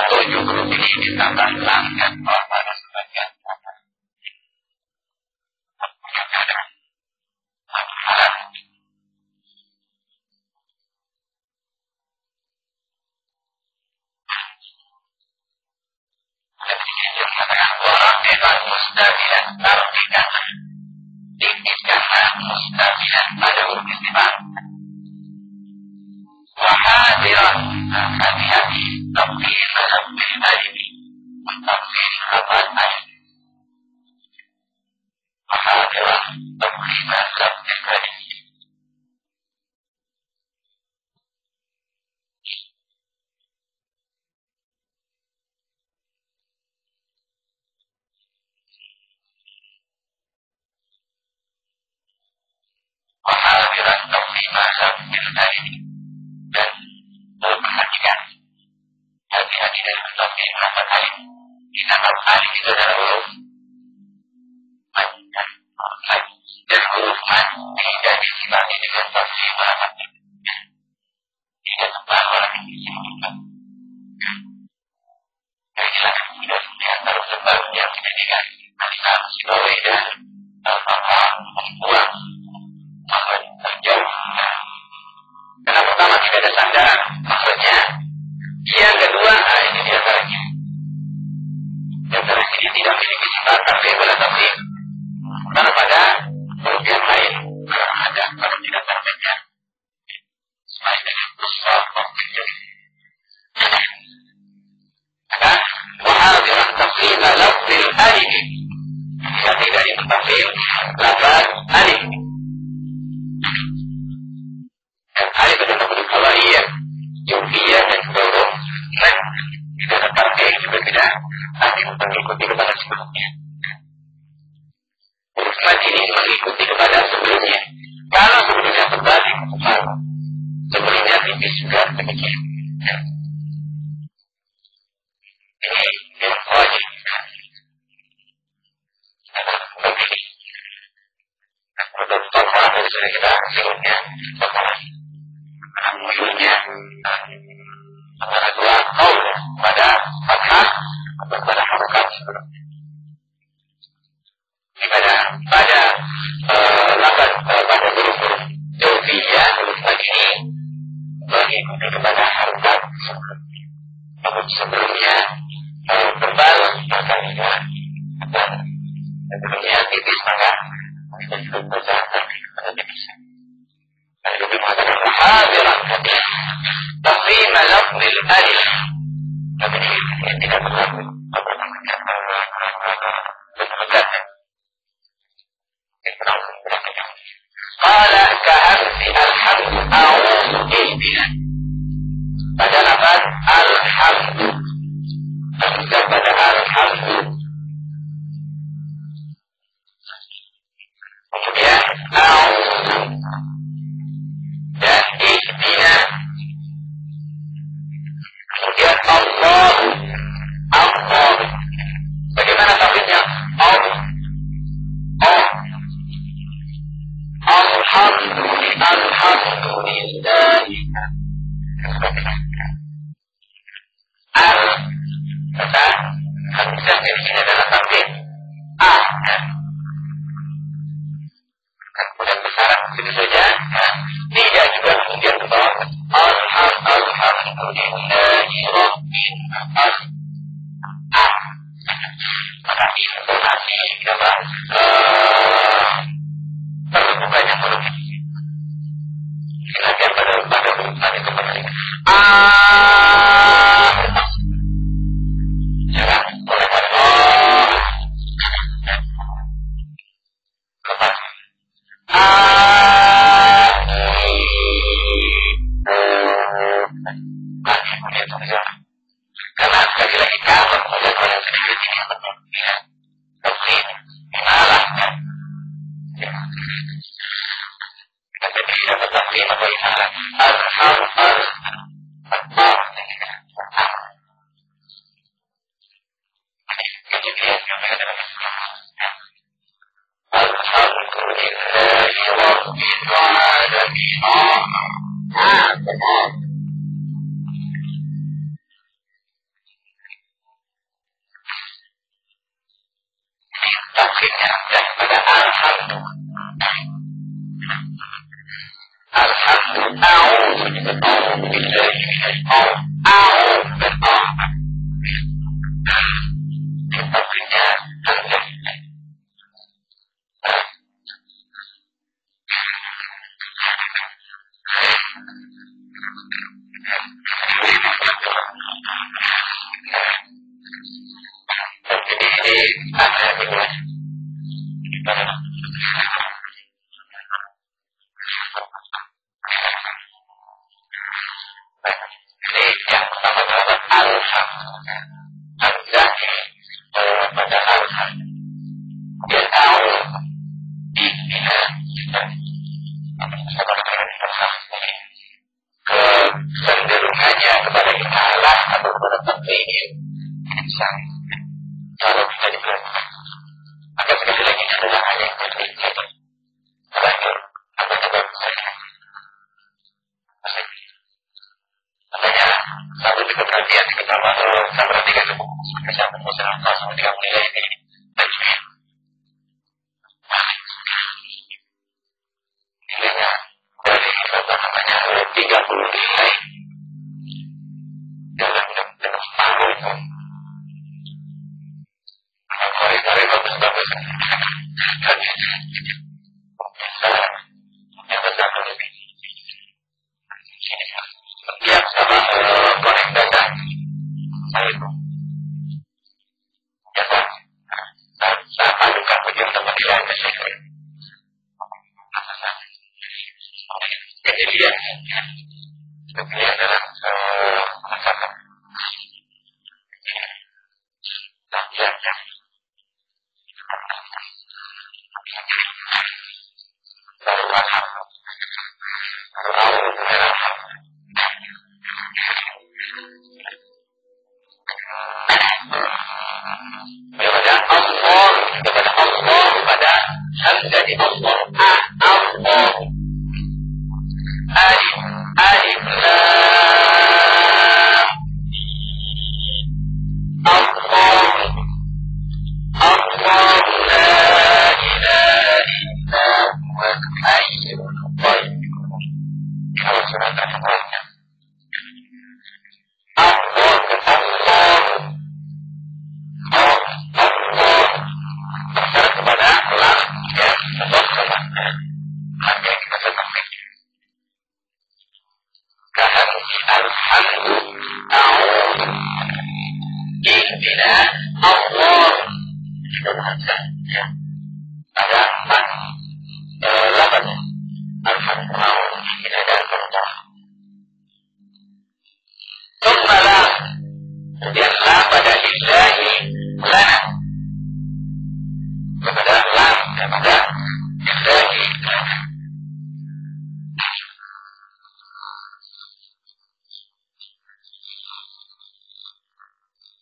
alif. Ditambah alif itu adalah huruf mad. Dan huruf mad tidak disifati dengan tafsir ulama. Tidak tepat orang yang jelas sudah antara sebab yang menjadikan alifan sebagai dan al-fatah buang makhluk terjauh. Karena pertama tidak ada sandaran maksudnya. Yang kedua, ini diantaranya. Diantaranya ini tidak memiliki sifat tafsir pada tafsir. Karena pada huruf yang lain ada kalau tidak terbaca. Selain dengan besar waktunya. Maka wahadiran tafsir lafzil alif. Jika tidak ditafsir lafaz alif. Dan alif adalah huruf hawaiyah, jufiyah dan huruf mad. Tidak ada tafsir juga tidak alif mengikuti kepada sebelumnya. Huruf mad ini mengikuti kepada sebelumnya. Kalau sebelumnya terbalik, sebelumnya tipis juga demikian. Ini yang wajib. Begini. Untuk tokoh dari sudah kita sebutnya tokoh. Muyunya antara dua kaul pada fathah atau pada harokat sebelumnya. Pada lapan pada huruf-huruf jawfiyah huruf mad ini mengikuti kepada harokat sebelumnya. Namun sebelumnya tebal maka tidak tebal. Sebelumnya tipis maka kita juga baca tapi pada tipis. Ada lebih mengatakan hadiran tafsir lafzil alif. Tapi ini tidak berlaku. Qala ka'amsi alhamdu a'udhu ihdina. Pada lafaz alhamdu. Hamzah pada alhamdu. Kemudian a'udhu. Dan ihdina. Kemudian Allah. Allah. Bagaimana tafsirnya? Allah. Alhamdulillah. Kata Hamzah di sini adalah tafsir kemudian besaran begitu saja. Tidak juga kemudian ke bawah. Alhamdulillahi rabbil alamin. Maka intonasi apa? Terbukanya huruf. Silakan pada huruf itu kembali. Jangan boleh pada lepas. Karena sekali lagi kalau kemudian orang sedikit ini ya, tafsir malah kan. Jadi dapat tafsir atau isalah. Tafsirnya daripada alhamdulillah. Kecenderungannya kepada isalah atau kepada tafsir insan. Kalau kita diperlukan, maka sekali lagi adalah hal yang terjadi. Terakhir, apa sebab saya? Makanya, saya lebih perhatian pertama, saya perhatikan cukup. Saya mempersiapkan sama 3 nilai ini. Tajwid. Nilainya dari 30 nilai dalam setahun itu. Hari-hari bagus-bagus. Yang bersatu lebih. Setiap sama konek data saya itu. Ya kan? Saya padukan begitu teman-teman saya. Kejadian dalam masyarakat. Kepada Allah pada hamzah Allah Allah alif lam Allah Allah la ilaha illa huwal hayyul qayyum. Kalau surat Al-Fatihah Allah kepada Allah yang sebab hanya kita tetapkan kahar alhamdu a'udhu ihdina Allah ya ada 8 alhamdu ihdina dan Allah Tumpala kemudian pada lillahi lana kepada lam kepada lillahi lana.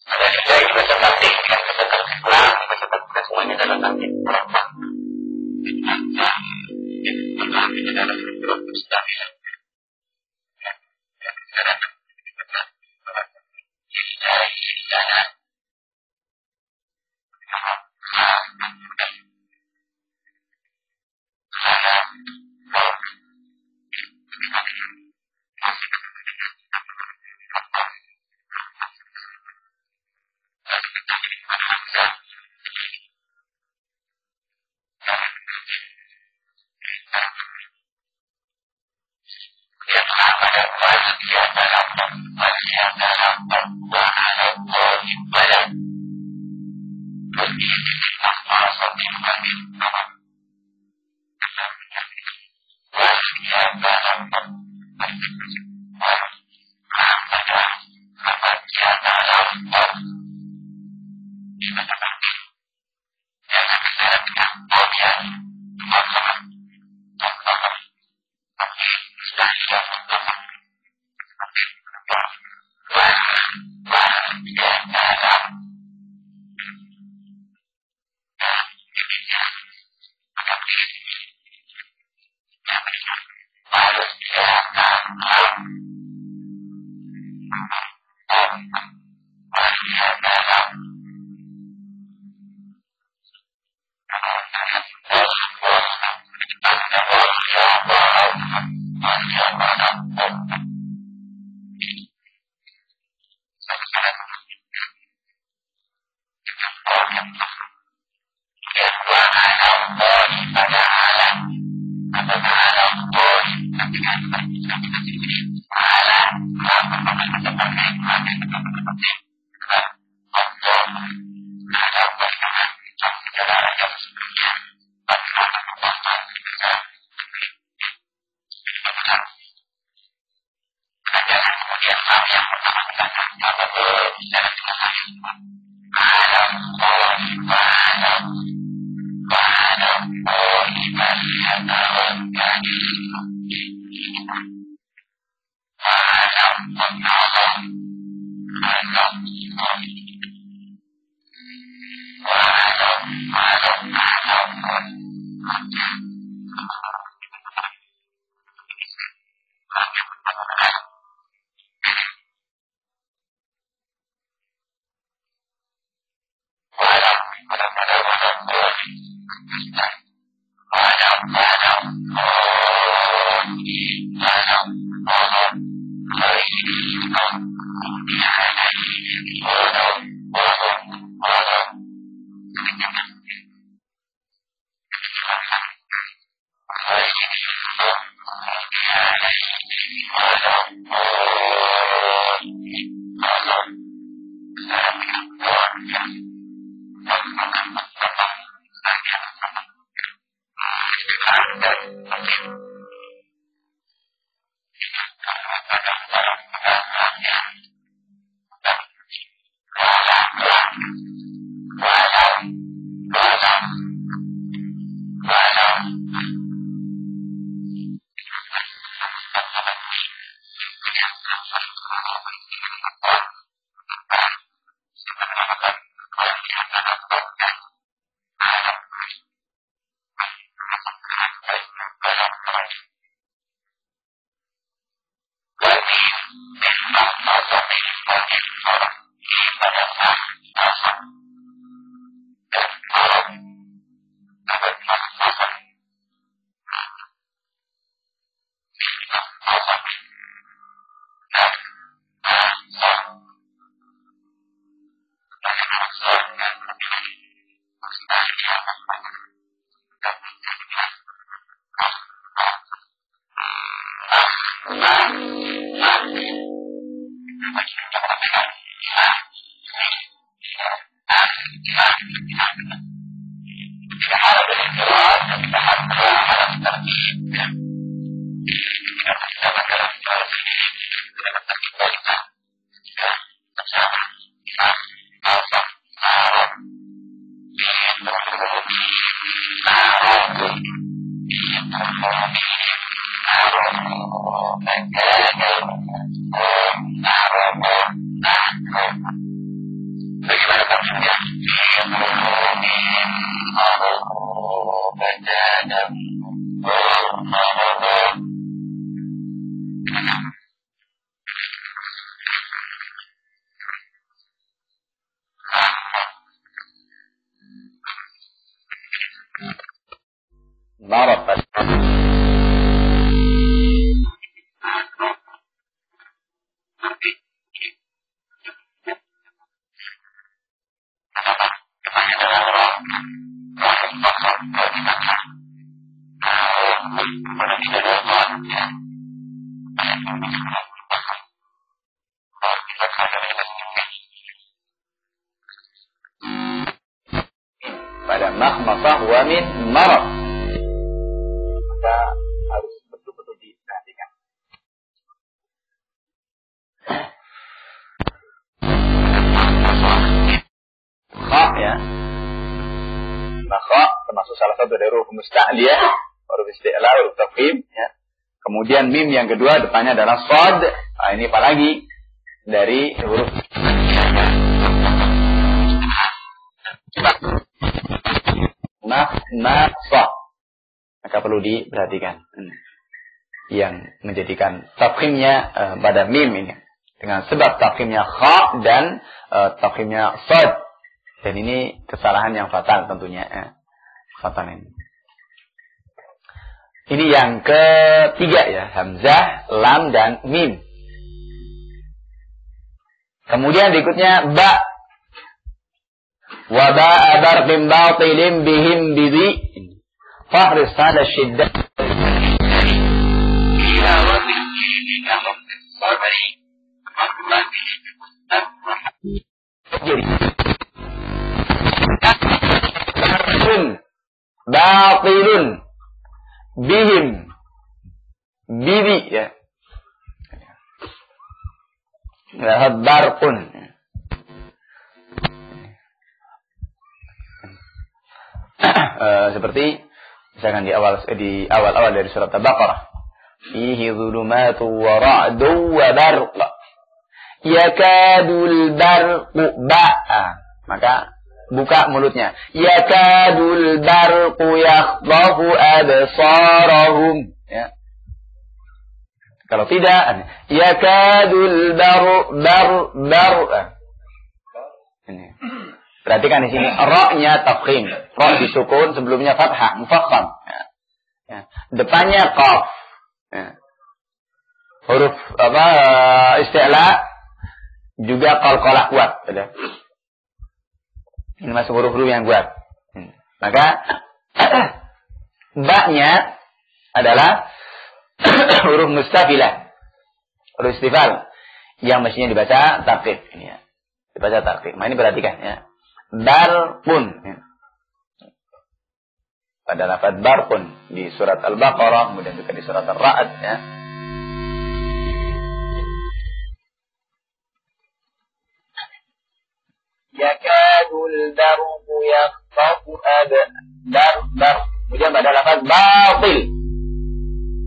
Ada lillahi bahasa taktik kan bahasa taktik lam bahasa taktik semuanya dalam taktik berapa? Ini dalam bentuk mustahil. Pada makhmasah wa min marad. Maka harus betul-betul diperhatikan. Kha ya. Maka termasuk salah satu dari huruf musta'liyah, huruf isti'la, huruf tafkhim ya. Kemudian mim yang kedua depannya adalah shad. Nah, ini apalagi dari huruf nafsah. Maka perlu diperhatikan yang menjadikan tafkhimnya pada mim ini dengan sebab tafkhimnya kha dan tafkhimnya shad. Dan ini kesalahan yang fatal tentunya fatal ini. Ini yang ketiga ya, hamzah, lam dan mim. Kemudian berikutnya ba. Wa ba'a barqin batilin bihim bidhi fahris hala syiddah ila wadi ila waqti sabari batilun bihim bidhi ya. Barqun seperti misalkan di awal dari surat Al-Baqarah, fihi dhulumatu wa ra'du wa barq yakadul barqu ba'a, maka buka mulutnya, yakadul barqu yakhdafu absarahum ya. Kalau tidak, yakadul bar ini. Perhatikan di sini ra-nya tafkhim. Ra disukun, sebelumnya fathah, mufakham. Ya. Ya. Depannya qaf. Ya. Huruf isti'la juga qalqalah kuat. Ya. Ini masuk huruf-huruf yang kuat. Maka ba-nya adalah huruf mustafilah. Huruf istifal yang mestinya dibaca tartib ini ya. Dibaca tartib. Nah ini perhatikan ya. Barqun ya. Pada lafaz barqun di surat Al-Baqarah, kemudian juga di surat Ar-Ra'd ya. Yakadul darbu yaqtafu bar. Kemudian pada lafaz batil.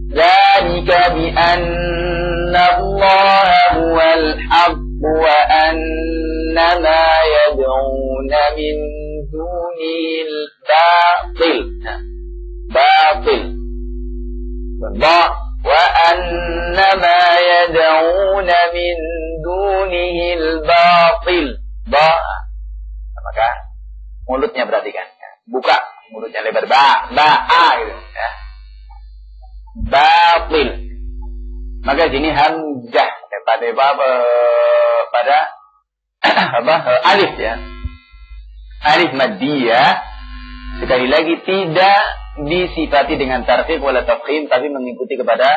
Dzalika bi anna Allah huwal haqq wa anna ma yad'una min dunil batil. Batil. Wa anna ma yad'una min dunihil batil. Maka mulutnya perhatikan. Buka mulutnya lebar. A gitu ya. Batil. Maka sini hamzah pada alif ya. Alif maddiyah sekali lagi tidak disifati dengan tartib wala tafkhim, tapi mengikuti kepada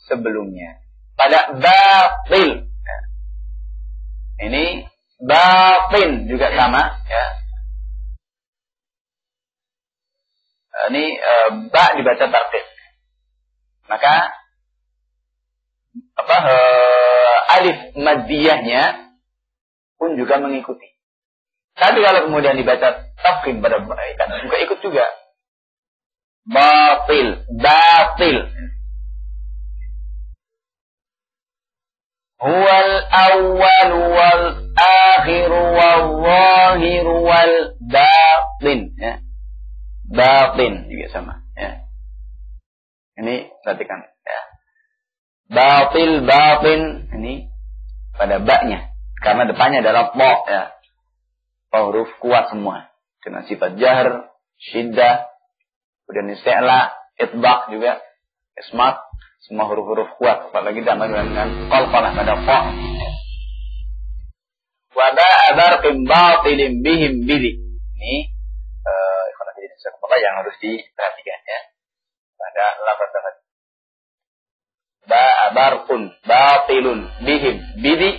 sebelumnya. Pada batil. Ya. Ini batin juga sama ya. Ini ba dibaca tartib. Maka alif maddiyahnya pun juga mengikuti. Tapi kalau kemudian dibaca tafkhim pada kan juga ikut juga. Batil. Huwal awwal wal akhir wal zahir wal batin ya. Batin juga sama ya. Ini perhatikan ya. Batin ini pada ba-nya karena depannya adalah ba ya. Huruf kuat semua dengan sifat jahr, syiddah, kemudian isti'la, itbaq juga, ismat, semua huruf-huruf kuat, apalagi ditambah dengan qalqalah pada fa. Wa ba'darqim batilin bihim bidi. Ini yang harus diperhatikan ya. Pada lafaz-lafaz. Ba'darqun batilun bihim bidi,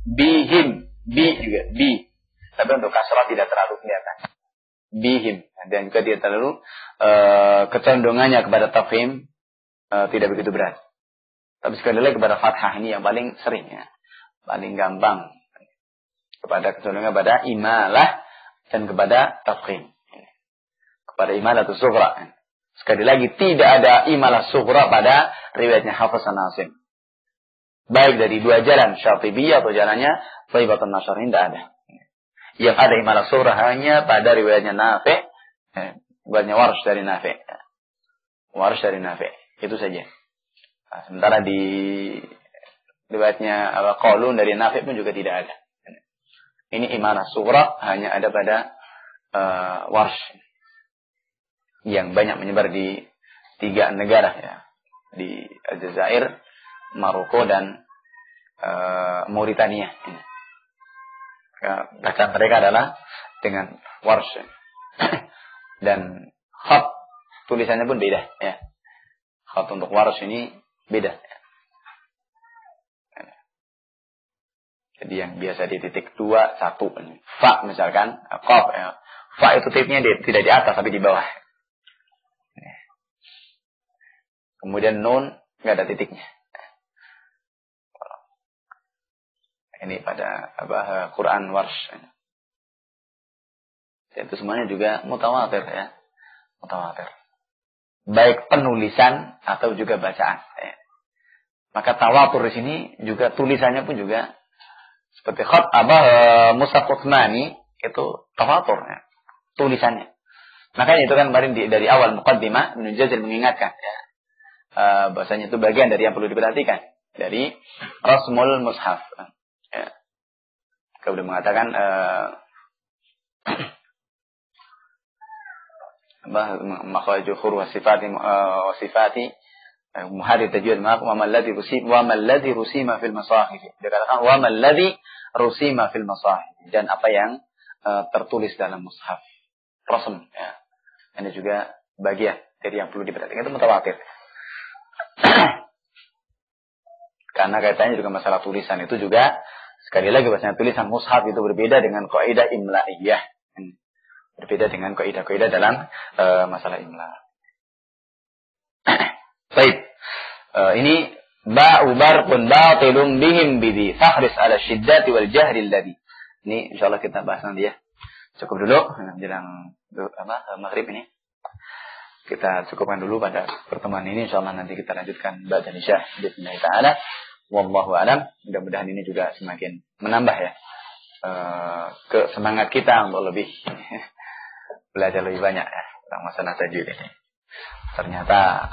bihim, bi juga bi. Tapi untuk kasrah tidak terlalu kelihatan. Bihim. Dan juga dia terlalu kecondongannya kepada tafhim tidak begitu berat. Tapi sekali lagi kepada fathah ini yang paling sering ya. Paling gampang. Kepada kecondongan pada imalah dan kepada tafhim. Kepada imalah atau sughra. Sekali lagi tidak ada imalah sughra pada riwayatnya Hafiz an-Nasim. Baik dari dua jalan Syatibiyah atau jalannya Thaibatun Nashr ini tidak ada. Yang ada imalah sughra hanya pada riwayatnya Nafi', riwayatnya Warsh dari Nafi'. Warsh dari Nafi'. Itu saja. Nah, sementara di riwayatnya Qalun dari Nafi' pun juga tidak ada. Ini imalah sughra hanya ada pada Warsh yang banyak menyebar di 3 negara ya. Di Aljazair, Maroko dan Mauritania. Bacaan mereka adalah dengan Warsh. Dan khat tulisannya pun beda ya. Khat untuk Warsh ini beda. Jadi yang biasa di titik 2, 1. Fa misalkan, qaf ya. Fa itu titiknya tidak di atas tapi di bawah. Kemudian nun enggak ada titiknya. Ini pada Quran Warsh. Itu semuanya juga mutawatir ya. Mutawatir. Baik penulisan atau juga bacaan. Ya. Maka tawatur di sini juga tulisannya pun juga seperti khat Mushaf Utsmani itu tawatur ya. Tulisannya. Makanya itu kan kemarin dari awal muqaddimah Ibnu Jazir mengingatkan ya. Bahasanya itu bagian dari yang perlu diperhatikan dari Rasmul Mushaf. Ya. Kemudian mengatakan makhraj huruf wa sifati muhadith tajwid wa mal ladzi rusima fil masahif. Dikatakan wa mal ladzi rusima fil masahif, dan apa yang tertulis dalam mushaf. Rasm, ya. Ini juga bagian dari yang perlu diperhatikan, itu mutawatir. Karena kaitannya juga masalah tulisan itu juga sekali lagi bahasanya tulisan mushaf itu berbeda dengan kaidah imla'iyah. Berbeda dengan kaidah-kaidah dalam masalah imla. Baik. Ini ba'u barqun batilun bihim bidhi fahris ala syiddati wal jahri alladhi. Ini insyaallah kita bahas nanti ya. Cukup dulu menjelang maghrib ini. Kita cukupkan dulu pada pertemuan ini, insyaallah nanti kita lanjutkan ba'da isya bismillah taala. Wallahu alam. Mudah-mudahan ini juga semakin menambah ya semangat kita untuk lebih belajar lebih banyak ya tentang masalah tajwid ini. Ternyata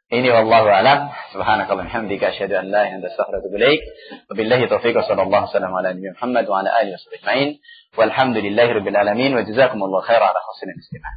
ini wallahu alam. Subhanakallah hamdika asyhadu an la ilaha illa anta astaghfiruka wa atubu ilaik. Wabillahi taufiq wa sallallahu alaihi wasallam ala nabiyyina Muhammad wa ala alihi washabbihi ajmain. Walhamdulillahirabbil alamin wa jazakumullahu khairan ala husnil istimah.